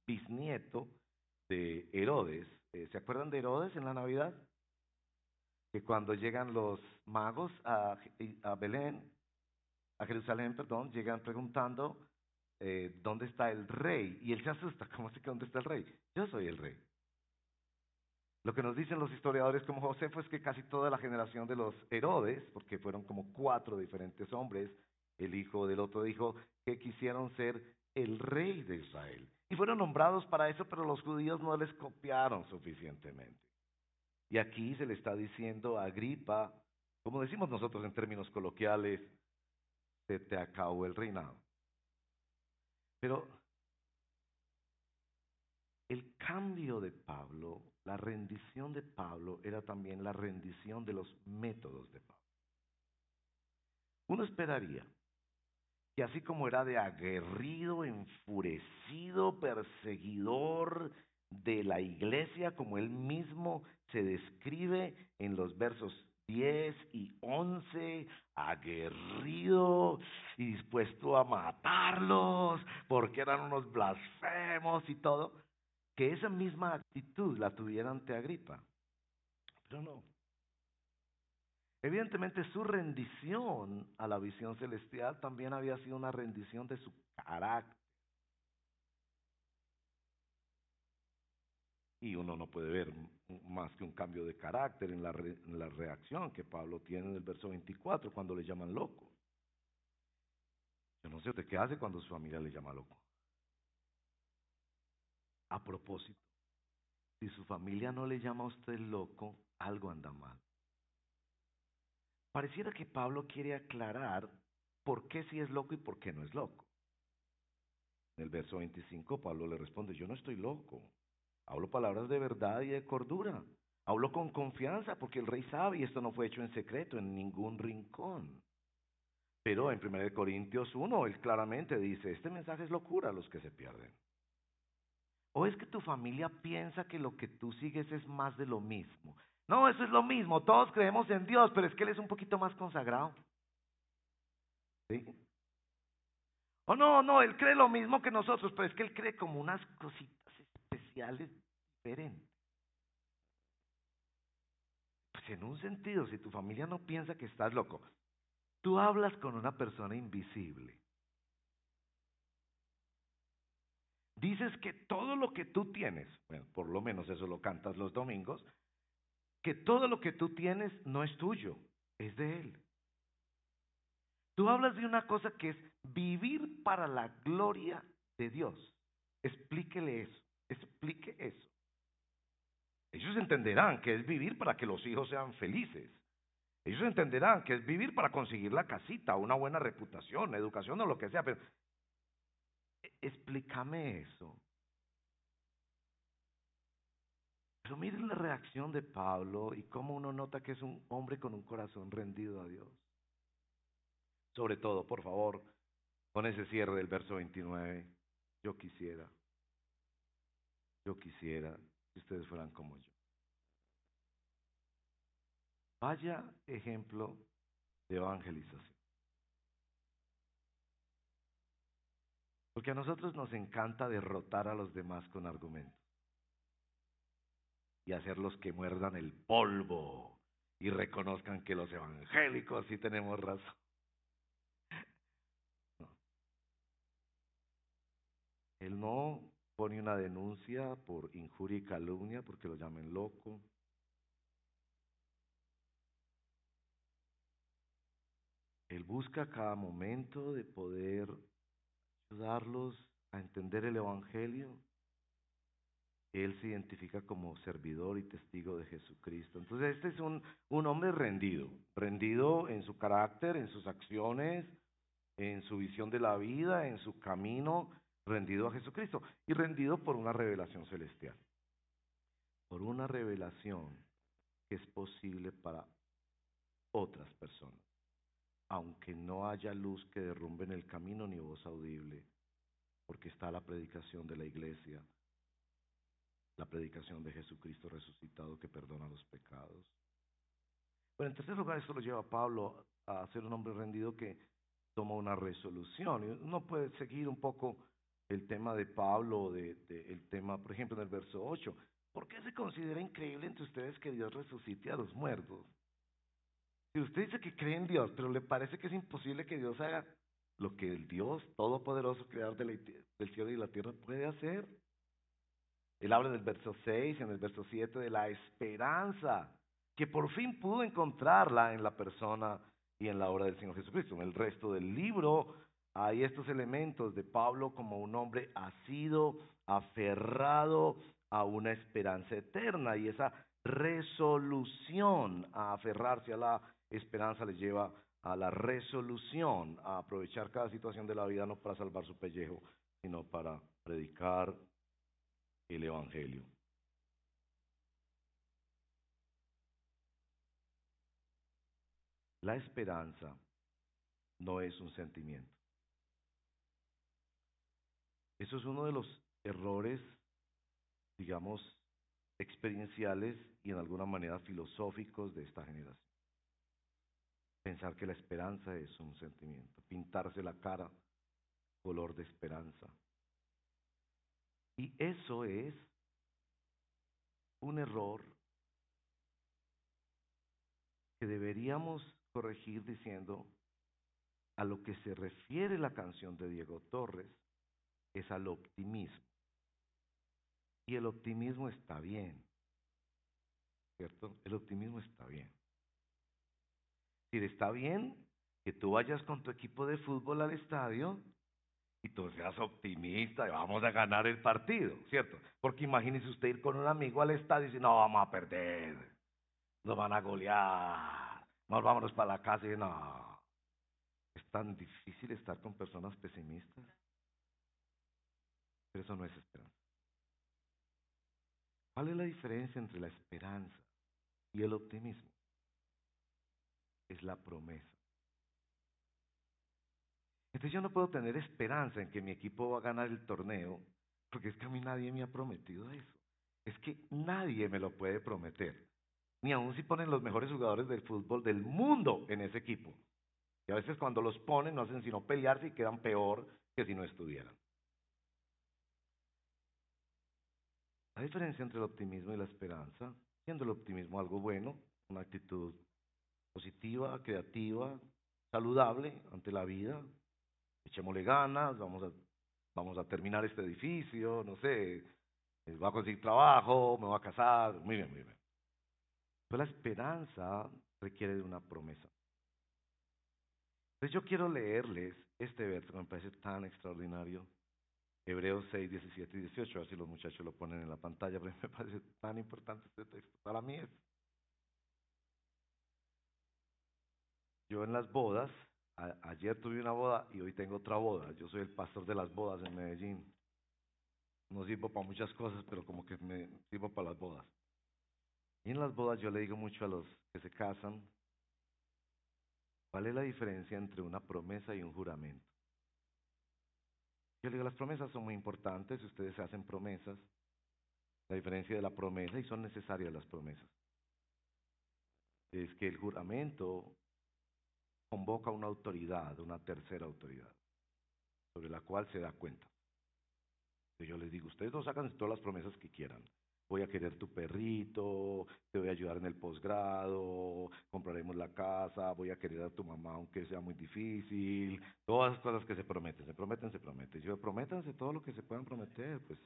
bisnieto de Herodes. ¿Se acuerdan de Herodes en la Navidad? Que cuando llegan los magos a Belén, a Jerusalén, perdón, llegan preguntando ¿dónde está el rey? Y él se asusta, ¿cómo así que dónde está el rey? Yo soy el rey. Lo que nos dicen los historiadores como Josefo es que casi toda la generación de los Herodes, porque fueron como 4 diferentes hombres, el hijo del otro dijo que quisieron ser el rey de Israel. Y fueron nombrados para eso, pero los judíos no les copiaron suficientemente. Y aquí se le está diciendo a Agripa, como decimos nosotros en términos coloquiales, se te acabó el reinado. Pero el cambio de Pablo, la rendición de Pablo, era también la rendición de los métodos de Pablo. Uno esperaría que así como era de aguerrido, enfurecido, perseguidor de la iglesia, como él mismo se describe en los versos 10 y 11, aguerrido y dispuesto a matarlos porque eran unos blasfemos y todo, que esa misma actitud la tuviera ante Agripa. Pero no. Evidentemente su rendición a la visión celestial también había sido una rendición de su carácter. Y uno no puede ver más que un cambio de carácter en la reacción que Pablo tiene en el verso 24 cuando le llaman loco. Yo no sé usted qué hace cuando su familia le llama loco. A propósito, si su familia no le llama a usted loco, algo anda mal. Pareciera que Pablo quiere aclarar por qué sí es loco y por qué no es loco. En el verso 25 Pablo le responde, yo no estoy loco, hablo palabras de verdad y de cordura, hablo con confianza porque el rey sabe y esto no fue hecho en secreto en ningún rincón. Pero en 1 Corintios 1 él claramente dice, este mensaje es locura a los que se pierden. ¿O es que tu familia piensa que lo que tú sigues es más de lo mismo? No, eso es lo mismo, todos creemos en Dios, pero es que Él es un poquito más consagrado. ¿Sí? O no, Él cree lo mismo que nosotros, pero es que Él cree como unas cositas especiales diferentes. Pues en un sentido, si tu familia no piensa que estás loco, tú hablas con una persona invisible. Dices que todo lo que tú tienes, bueno, por lo menos eso lo cantas los domingos, que todo lo que tú tienes no es tuyo, es de Él. Tú hablas de una cosa que es vivir para la gloria de Dios. Explíquele eso, explique eso. Ellos entenderán que es vivir para que los hijos sean felices. Ellos entenderán que es vivir para conseguir la casita, una buena reputación, educación o lo que sea. Pero explícame eso. Pero miren la reacción de Pablo y cómo uno nota que es un hombre con un corazón rendido a Dios. Sobre todo, por favor, con ese cierre del verso 29, yo quisiera que ustedes fueran como yo. Vaya ejemplo de evangelización. Porque a nosotros nos encanta derrotar a los demás con argumentos. Y hacerlos que muerdan el polvo y reconozcan que los evangélicos sí tenemos razón. No. Él no pone una denuncia por injuria y calumnia porque lo llamen loco. Él busca cada momento de poder ayudarlos a entender el evangelio. Él se identifica como servidor y testigo de Jesucristo. Entonces este es un hombre rendido en su carácter, en sus acciones, en su visión de la vida, en su camino, rendido a Jesucristo y rendido por una revelación celestial. Por una revelación que es posible para otras personas, aunque no haya luz que derrumbe en el camino ni voz audible, porque está la predicación de la iglesia, la predicación de Jesucristo resucitado que perdona los pecados. Bueno, en tercer lugar, esto lo lleva a Pablo a ser un hombre rendido que toma una resolución. Y uno puede seguir un poco el tema de Pablo, el tema, por ejemplo, en el verso 8. ¿Por qué se considera increíble entre ustedes que Dios resucite a los muertos? Si usted dice que cree en Dios, pero le parece que es imposible que Dios haga lo que el Dios todopoderoso, creador del cielo y la tierra, puede hacer. Él habla en el verso 6 y en el verso 7 de la esperanza que por fin pudo encontrarla en la persona y en la obra del Señor Jesucristo. En el resto del libro hay estos elementos de Pablo como un hombre asido, aferrado a una esperanza eterna, y esa resolución a aferrarse a la esperanza les lleva a la resolución a aprovechar cada situación de la vida no para salvar su pellejo, sino para predicar el evangelio. La esperanza no es un sentimiento. Eso es uno de los errores, digamos, experienciales y en alguna manera filosóficos de esta generación. Pensar que la esperanza es un sentimiento, pintarse la cara color de esperanza. Y eso es un error que deberíamos corregir diciendo a lo que se refiere la canción de Diego Torres es al optimismo. Y el optimismo está bien, ¿cierto? El optimismo está bien. Si está bien que tú vayas con tu equipo de fútbol al estadio y tú seas optimista y vamos a ganar el partido, ¿cierto? Porque imagínese usted ir con un amigo al estadio y decir, no, vamos a perder, nos van a golear, nos vámonos para la casa y no. Es tan difícil estar con personas pesimistas, pero eso no es esperanza. ¿Cuál es la diferencia entre la esperanza y el optimismo? Es la promesa. Entonces yo no puedo tener esperanza en que mi equipo va a ganar el torneo, porque es que a mí nadie me ha prometido eso. Es que nadie me lo puede prometer, ni aun si ponen los mejores jugadores del fútbol del mundo en ese equipo. Y a veces cuando los ponen no hacen sino pelearse y quedan peor que si no estuvieran. La diferencia entre el optimismo y la esperanza, siendo el optimismo algo bueno, una actitud positiva, creativa, saludable ante la vida, echémosle ganas, vamos a terminar este edificio, no sé, voy a conseguir trabajo, me voy a casar, muy bien, muy bien. Pero la esperanza requiere de una promesa. Entonces yo quiero leerles este verso que me parece tan extraordinario, Hebreos 6, 17 y 18, a ver si los muchachos lo ponen en la pantalla, pero me parece tan importante este texto, para mí es. Yo en las bodas, ayer tuve una boda y hoy tengo otra boda, yo soy el pastor de las bodas en Medellín. No sirvo para muchas cosas, pero como que me sirvo para las bodas. Y en las bodas yo le digo mucho a los que se casan, ¿cuál es la diferencia entre una promesa y un juramento? Yo le digo, las promesas son muy importantes, si ustedes hacen promesas, la diferencia de la promesa, y son necesarias las promesas, es que el juramento convoca una autoridad, una tercera autoridad, sobre la cual se da cuenta. Yo les digo, ustedes no sacan todas las promesas que quieran. Voy a querer tu perrito, te voy a ayudar en el posgrado, compraremos la casa, voy a querer a tu mamá aunque sea muy difícil, todas las cosas que se prometen, se prometen, se prometen. Yo, prométanse todo lo que se puedan prometer, pues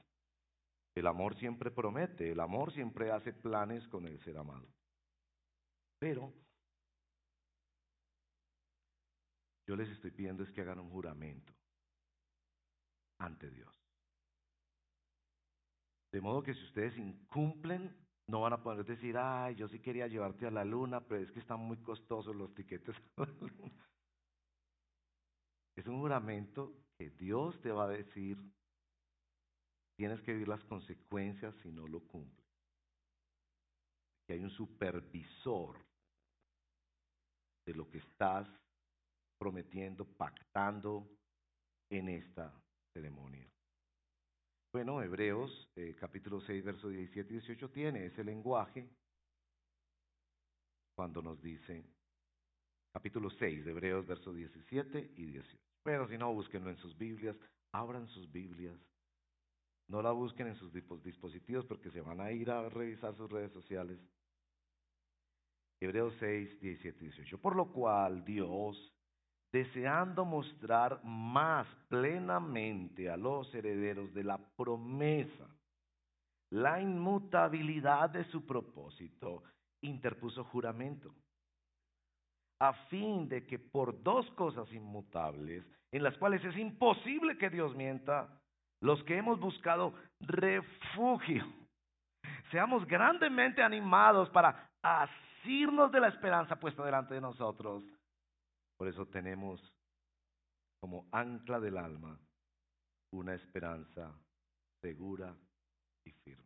el amor siempre promete, el amor siempre hace planes con el ser amado. Pero yo les estoy pidiendo es que hagan un juramento ante Dios. De modo que si ustedes incumplen, no van a poder decir, ay, yo sí quería llevarte a la luna, pero es que están muy costosos los tiquetes a la luna. Es un juramento que Dios te va a decir, tienes que vivir las consecuencias si no lo cumples. Que hay un supervisor de lo que estás prometiendo, pactando en esta ceremonia. Bueno, Hebreos capítulo 6, versos 17 y 18 tiene ese lenguaje cuando nos dice, capítulo 6 de Hebreos, versos 17 y 18. Pero si no, búsquenlo en sus Biblias, abran sus Biblias, no la busquen en sus dispositivos porque se van a ir a revisar sus redes sociales. Hebreos 6, 17 y 18. Por lo cual Dios, deseando mostrar más plenamente a los herederos de la promesa la inmutabilidad de su propósito, interpuso juramento, a fin de que por dos cosas inmutables, en las cuales es imposible que Dios mienta, los que hemos buscado refugio seamos grandemente animados para asirnos de la esperanza puesta delante de nosotros. Por eso tenemos como ancla del alma una esperanza segura y firme.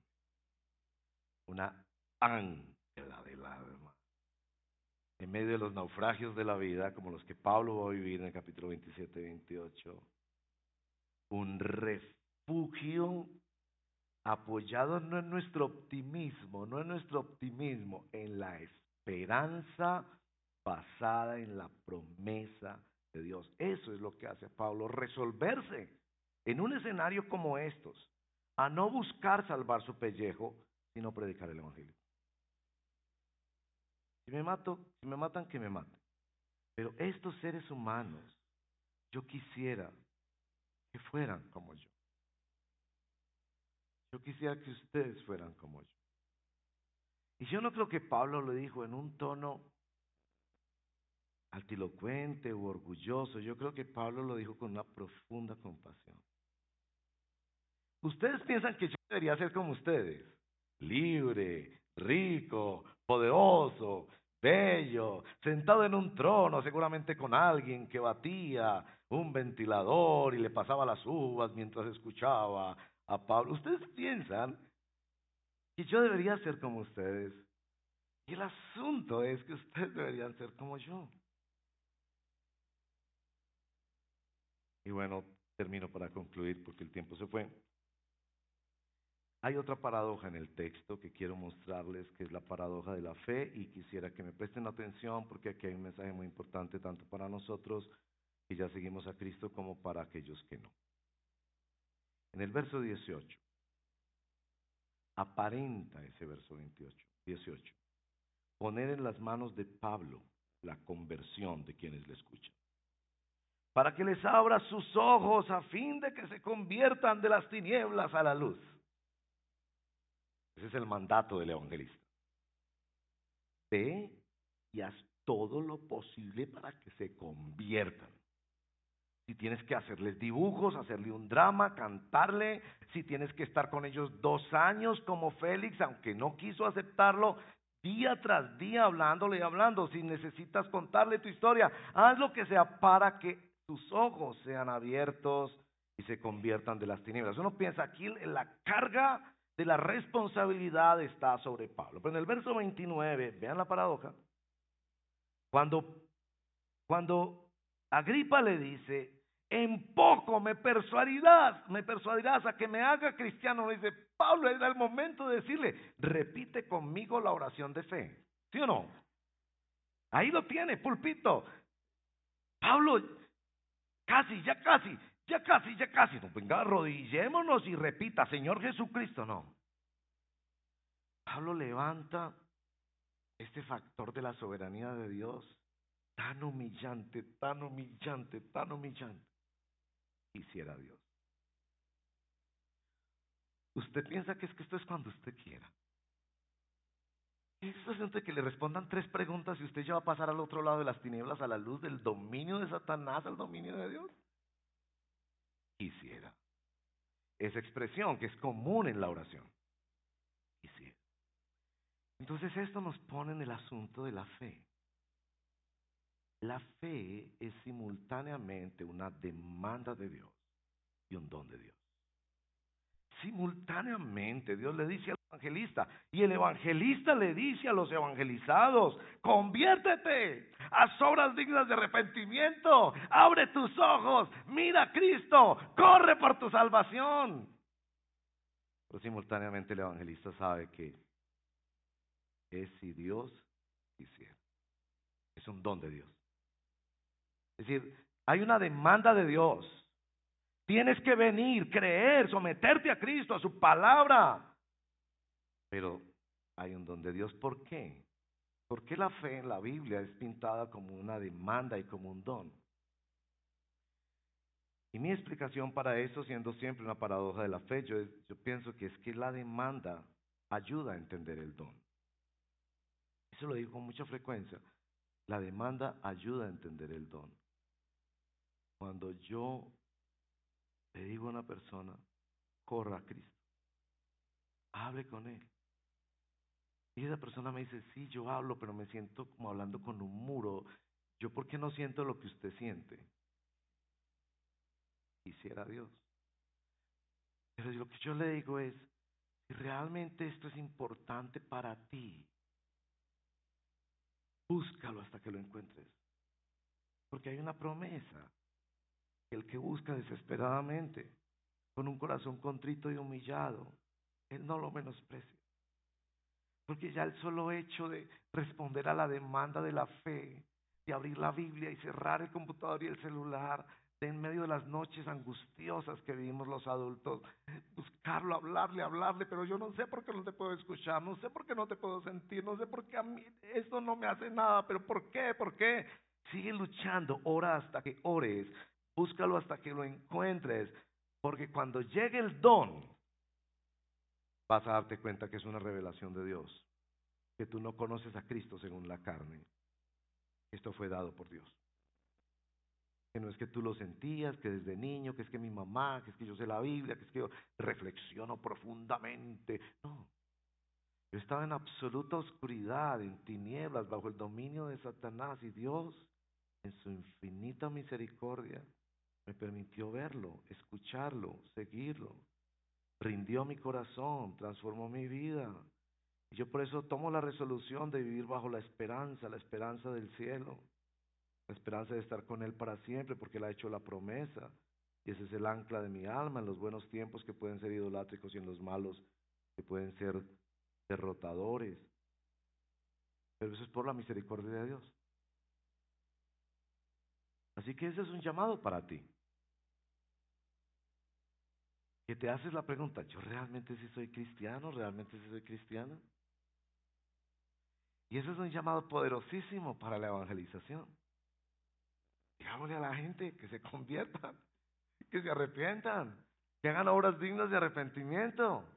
Una ancla del alma. En medio de los naufragios de la vida, como los que Pablo va a vivir en el capítulo 27 y 28, un refugio apoyado no en nuestro optimismo, en la esperanza basada en la promesa de Dios. Eso es lo que hace a Pablo, resolverse en un escenario como estos, a no buscar salvar su pellejo, sino predicar el evangelio. Si me matan, que me maten. Pero estos seres humanos, yo quisiera que fueran como yo. Yo quisiera que ustedes fueran como yo. Y yo no creo que Pablo lo dijo en un tono altilocuente u orgulloso. Yo creo que Pablo lo dijo con una profunda compasión. Ustedes piensan que yo debería ser como ustedes, libre, rico, poderoso, bello, sentado en un trono, seguramente con alguien que batía un ventilador y le pasaba las uvas mientras escuchaba a Pablo. Ustedes piensan que yo debería ser como ustedes. Y el asunto es que ustedes deberían ser como yo. Y bueno, termino para concluir porque el tiempo se fue. Hay otra paradoja en el texto que quiero mostrarles, que es la paradoja de la fe, y quisiera que me presten atención porque aquí hay un mensaje muy importante tanto para nosotros que ya seguimos a Cristo como para aquellos que no. En el verso 18, aparenta ese verso 18, poner en las manos de Pablo la conversión de quienes le escuchan, para que les abra sus ojos a fin de que se conviertan de las tinieblas a la luz. Ese es el mandato del evangelista. Ve y haz todo lo posible para que se conviertan. Si tienes que hacerles dibujos, hacerle un drama, cantarle, si tienes que estar con ellos 2 años como Félix, aunque no quiso aceptarlo, día tras día hablándole y hablando. Si necesitas contarle tu historia, haz lo que sea para que tus ojos sean abiertos y se conviertan de las tinieblas. Uno piensa aquí en la carga de la responsabilidad está sobre Pablo. Pero en el verso 29, vean la paradoja, cuando Agripa le dice, en poco me persuadirás a que me haga cristiano, le dice, Pablo, era el momento de decirle, repite conmigo la oración de fe, ¿sí o no? Ahí lo tiene, pulpito. Pablo, ya casi, no, venga, arrodillémonos y repita, Señor Jesucristo, no. Pablo levanta este factor de la soberanía de Dios, tan humillante, quisiera Dios. Usted piensa que esto es cuando usted quiera. ¿Es asunto que le respondan 3 preguntas y usted ya va a pasar al otro lado de las tinieblas, a la luz del dominio de Satanás, al dominio de Dios? Quisiera. Esa expresión que es común en la oración. Quisiera. Entonces esto nos pone en el asunto de la fe. La fe es simultáneamente una demanda de Dios y un don de Dios. Simultáneamente Dios le dice al evangelista y el evangelista le dice a los evangelizados, conviértete, haz obras dignas de arrepentimiento, abre tus ojos, mira a Cristo, corre por tu salvación. Pero simultáneamente el evangelista sabe que es si Dios quisiera. Es un don de Dios. Es decir, hay una demanda de Dios. Tienes que venir, creer, someterte a Cristo, a su palabra. Pero hay un don de Dios. ¿Por qué? ¿Por qué la fe en la Biblia es pintada como una demanda y como un don? Y mi explicación para eso, siendo siempre una paradoja de la fe, yo pienso que es que la demanda ayuda a entender el don. Eso lo digo con mucha frecuencia. La demanda ayuda a entender el don. Cuando yo le digo a una persona, corra a Cristo, hable con Él, Y esa persona me dice, sí, yo hablo, pero me siento como hablando con un muro. ¿Yo por qué no siento lo que usted siente? Quisiera Dios. Pero lo que yo le digo es, si realmente esto es importante para ti, búscalo hasta que lo encuentres. Porque hay una promesa, que el que busca desesperadamente, con un corazón contrito y humillado, Él no lo menosprecia. Porque ya el solo hecho de responder a la demanda de la fe, de abrir la Biblia y cerrar el computador y el celular, de en medio de las noches angustiosas que vivimos los adultos, buscarlo, hablarle, pero yo no sé por qué no te puedo escuchar, no sé por qué no te puedo sentir, no sé por qué a mí esto no me hace nada, pero ¿por qué? ¿Por qué? Sigue luchando, ora hasta que ores, búscalo hasta que lo encuentres, porque cuando llegue el don, vas a darte cuenta que es una revelación de Dios, que tú no conoces a Cristo según la carne. Esto fue dado por Dios. Que no es que tú lo sentías, que desde niño, que es que mi mamá, que es que yo sé la Biblia, que es que yo reflexiono profundamente. No, yo estaba en absoluta oscuridad, en tinieblas, bajo el dominio de Satanás, y Dios, en su infinita misericordia, me permitió verlo, escucharlo, seguirlo. Rindió mi corazón, transformó mi vida. Y yo por eso tomo la resolución de vivir bajo la esperanza del cielo, la esperanza de estar con Él para siempre, porque Él ha hecho la promesa. Y ese es el ancla de mi alma en los buenos tiempos que pueden ser idolátricos y en los malos que pueden ser derrotadores. Pero eso es por la misericordia de Dios. Así que ese es un llamado para ti. Que te haces la pregunta, ¿yo realmente sí soy cristiano? ¿Realmente sí soy cristiana? Y ese es un llamado poderosísimo para la evangelización. Digámosle a la gente que se conviertan, que se arrepientan, que hagan obras dignas de arrepentimiento.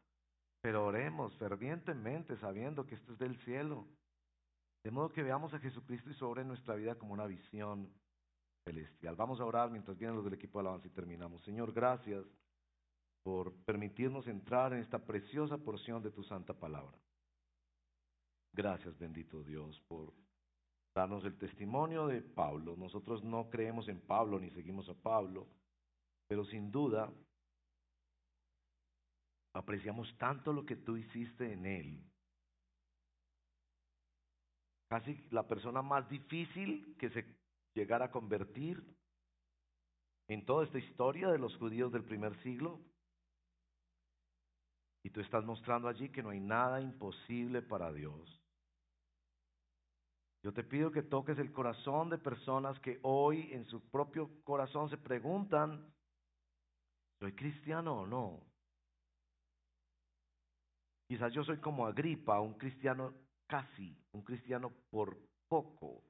Pero oremos fervientemente sabiendo que esto es del cielo. De modo que veamos a Jesucristo y su obra en nuestra vida como una visión celestial. Vamos a orar mientras vienen los del equipo de alabanza y terminamos. Señor, gracias por permitirnos entrar en esta preciosa porción de tu santa palabra. Gracias, bendito Dios, por darnos el testimonio de Pablo. Nosotros no creemos en Pablo ni seguimos a Pablo, pero sin duda apreciamos tanto lo que tú hiciste en él. Casi la persona más difícil que se llegara a convertir en toda esta historia de los judíos del primer siglo. Y tú estás mostrando allí que no hay nada imposible para Dios. Yo te pido que toques el corazón de personas que hoy en su propio corazón se preguntan, ¿soy cristiano o no? Quizás yo soy como Agripa, un cristiano casi, un cristiano por poco,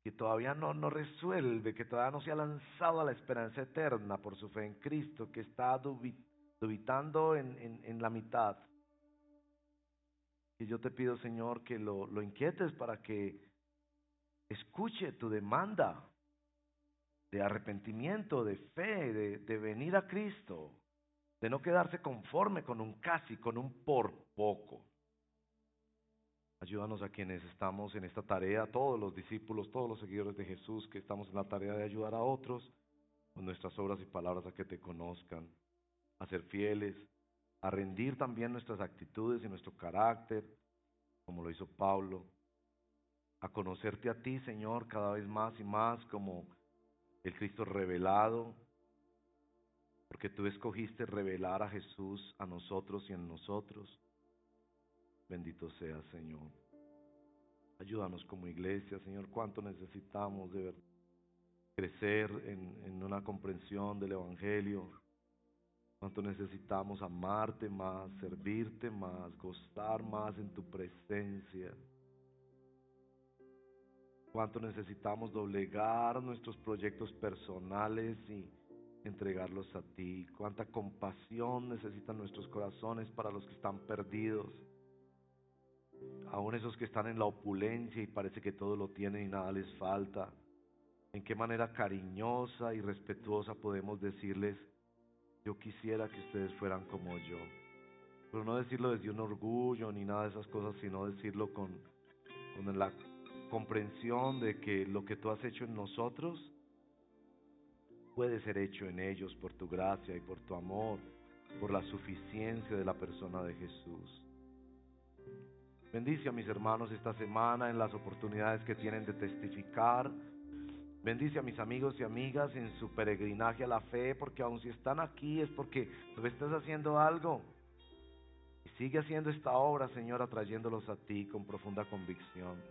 que todavía no resuelve, que todavía no se ha lanzado a la esperanza eterna por su fe en Cristo, que está dubitando en la mitad. Y yo te pido, Señor, que lo inquietes para que escuche tu demanda de arrepentimiento, de fe, de venir a Cristo, de no quedarse conforme con un casi, con un por poco. Ayúdanos a quienes estamos en esta tarea, todos los discípulos, todos los seguidores de Jesús, que estamos en la tarea de ayudar a otros con nuestras obras y palabras a que te conozcan, a ser fieles, a rendir también nuestras actitudes y nuestro carácter, como lo hizo Pablo, a conocerte a ti, Señor, cada vez más y más como el Cristo revelado, porque tú escogiste revelar a Jesús a nosotros y en nosotros. Bendito sea, Señor. Ayúdanos como iglesia, Señor, cuánto necesitamos de verdad crecer en una comprensión del Evangelio, cuánto necesitamos amarte más, servirte más, gozar más en tu presencia, cuánto necesitamos doblegar nuestros proyectos personales y entregarlos a ti, cuánta compasión necesitan nuestros corazones para los que están perdidos, aún esos que están en la opulencia y parece que todo lo tienen y nada les falta. En qué manera cariñosa y respetuosa podemos decirles, yo quisiera que ustedes fueran como yo. pero no decirlo desde un orgullo ni nada de esas cosas, sino decirlo con la comprensión de que lo que tú has hecho en nosotros puede ser hecho en ellos por tu gracia y por tu amor, por la suficiencia de la persona de Jesús. Bendice a mis hermanos esta semana en las oportunidades que tienen de testificar. Bendice a mis amigos y amigas en su peregrinaje a la fe, porque aun si están aquí es porque tú estás haciendo algo. Y sigue haciendo esta obra, Señor, atrayéndolos a ti con profunda convicción.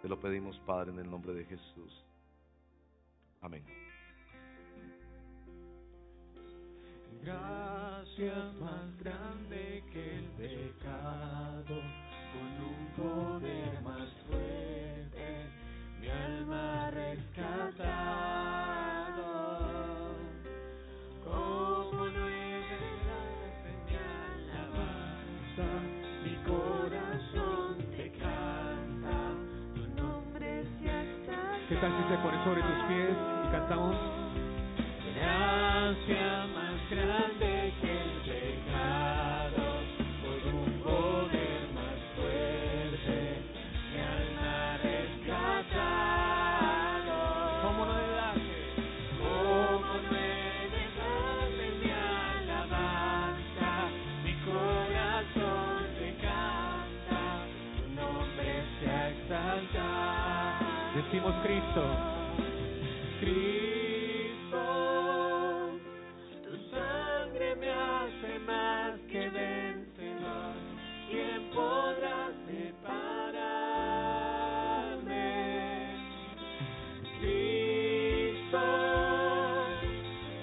Te lo pedimos, Padre, en el nombre de Jesús. Amén. Gracias más grande que el pecado, con un poder más fuerte, mi alma ha rescatado. Como no de mi alabanza, mi corazón te canta, tu nombre se exalta. ¿Qué tal si te pones sobre tus pies y cantamos? Gracia más grande que el pecado, por un poder más fuerte, mi alma ha rescatado. ¿Cómo no he de darte mi alabanza? Mi corazón te canta, tu nombre se exalta. Decimos Cristo. Me hace más que vencedor. ¿Quién podrá separarme? Cristo,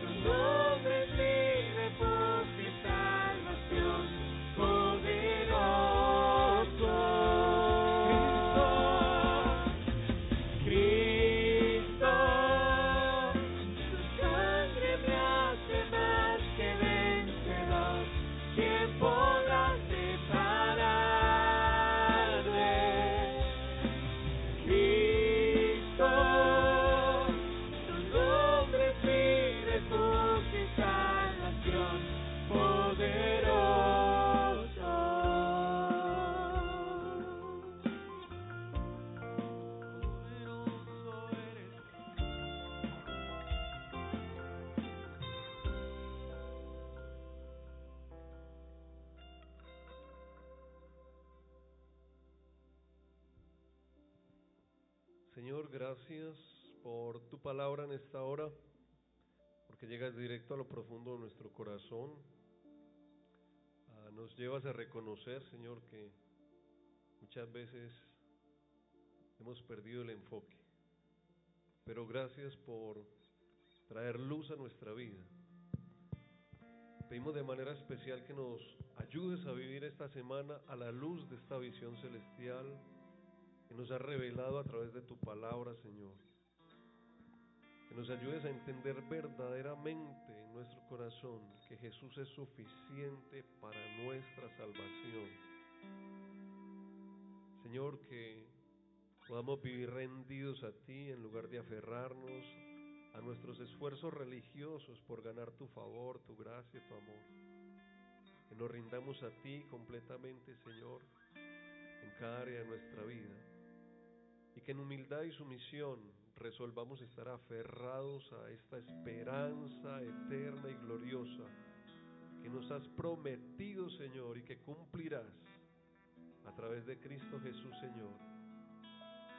tu nombre es mi refugio y salvación, poderoso. Cristo, tu sangre me hace más que vencedor. ¿Quién podrá separarme? Cristo, tu nombre es mi refugio y salvación, poderoso. Poderoso eres. Señor, gracias por tu palabra en esta hora, porque llegas directo a lo profundo de nuestro corazón. Nos llevas a reconocer, Señor, que muchas veces hemos perdido el enfoque, pero gracias por traer luz a nuestra vida. Pedimos de manera especial que nos ayudes a vivir esta semana a la luz de esta visión celestial que nos has revelado a través de tu palabra, Señor. Que nos ayudes a entender verdaderamente en nuestro corazón que Jesús es suficiente para nuestra salvación. Señor, que podamos vivir rendidos a ti en lugar de aferrarnos a nuestros esfuerzos religiosos por ganar tu favor, tu gracia, tu amor. Que nos rindamos a ti completamente, Señor, en cada área de nuestra vida. Y que en humildad y sumisión resolvamos estar aferrados a esta esperanza eterna y gloriosa que nos has prometido, Señor, y que cumplirás a través de Cristo Jesús, Señor.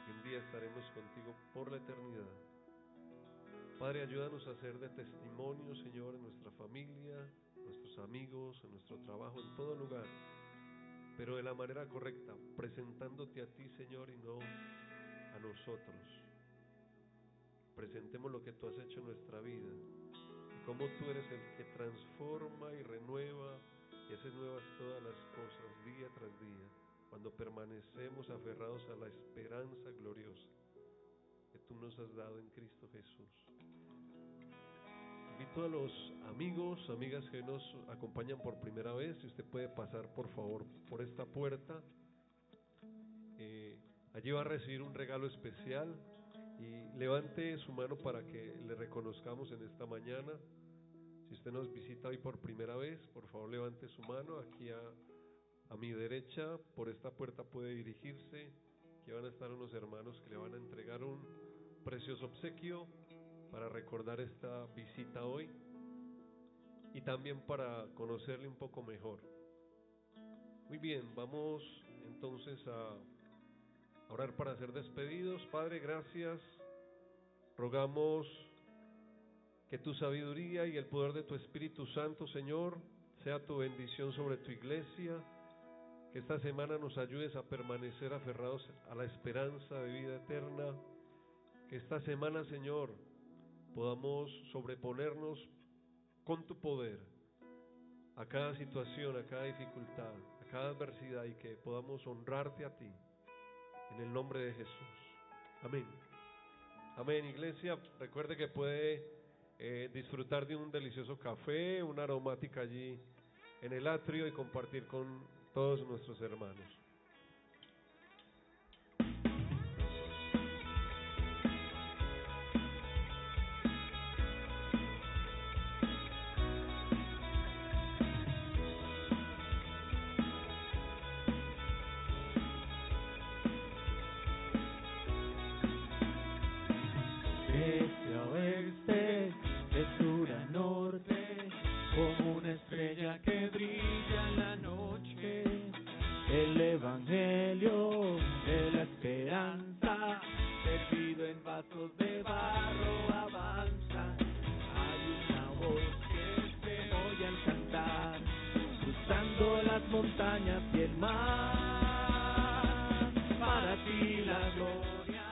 Y un día estaremos contigo por la eternidad. Padre, ayúdanos a ser de testimonio, Señor, en nuestra familia, nuestros amigos, en nuestro trabajo, en todo lugar, pero de la manera correcta, presentándote a ti, Señor, y no a nosotros. Presentemos lo que tú has hecho en nuestra vida y cómo tú eres el que transforma y renueva y haces nuevas todas las cosas día tras día, cuando permanecemos aferrados a la esperanza gloriosa que tú nos has dado en Cristo Jesús. Invito a los amigos, amigas que nos acompañan por primera vez, si usted puede pasar por favor por esta puerta. Allí va a recibir un regalo especial y levante su mano para que le reconozcamos en esta mañana. Si Si usted nos visita hoy por primera vez, por favor levante su mano. Aquí a mi derecha, por esta puerta puede dirigirse. Aquí van a estar unos hermanos que le van a entregar un precioso obsequio para recordar esta visita hoy y también para conocerle un poco mejor. Muy bien, vamos entonces a orar para ser despedidos. Padre, gracias. Rogamos que tu sabiduría y el poder de tu Espíritu Santo, Señor, sea tu bendición sobre tu iglesia. Que esta semana nos ayudes a permanecer aferrados a la esperanza de vida eterna. Que esta semana, Señor, podamos sobreponernos con tu poder a cada situación, a cada dificultad, a cada adversidad, y que podamos honrarte a ti, en el nombre de Jesús. Amén. Amén, iglesia. Recuerde que puede disfrutar de un delicioso café, una aromática allí en el atrio y compartir con todos nuestros hermanos. Desde oeste, de sur a norte, como una estrella que brilla en la noche, el evangelio de la esperanza, servido en vasos de barro, avanza. Hay una voz que se oye al cantar, cruzando las montañas y el mar, para ti la gloria.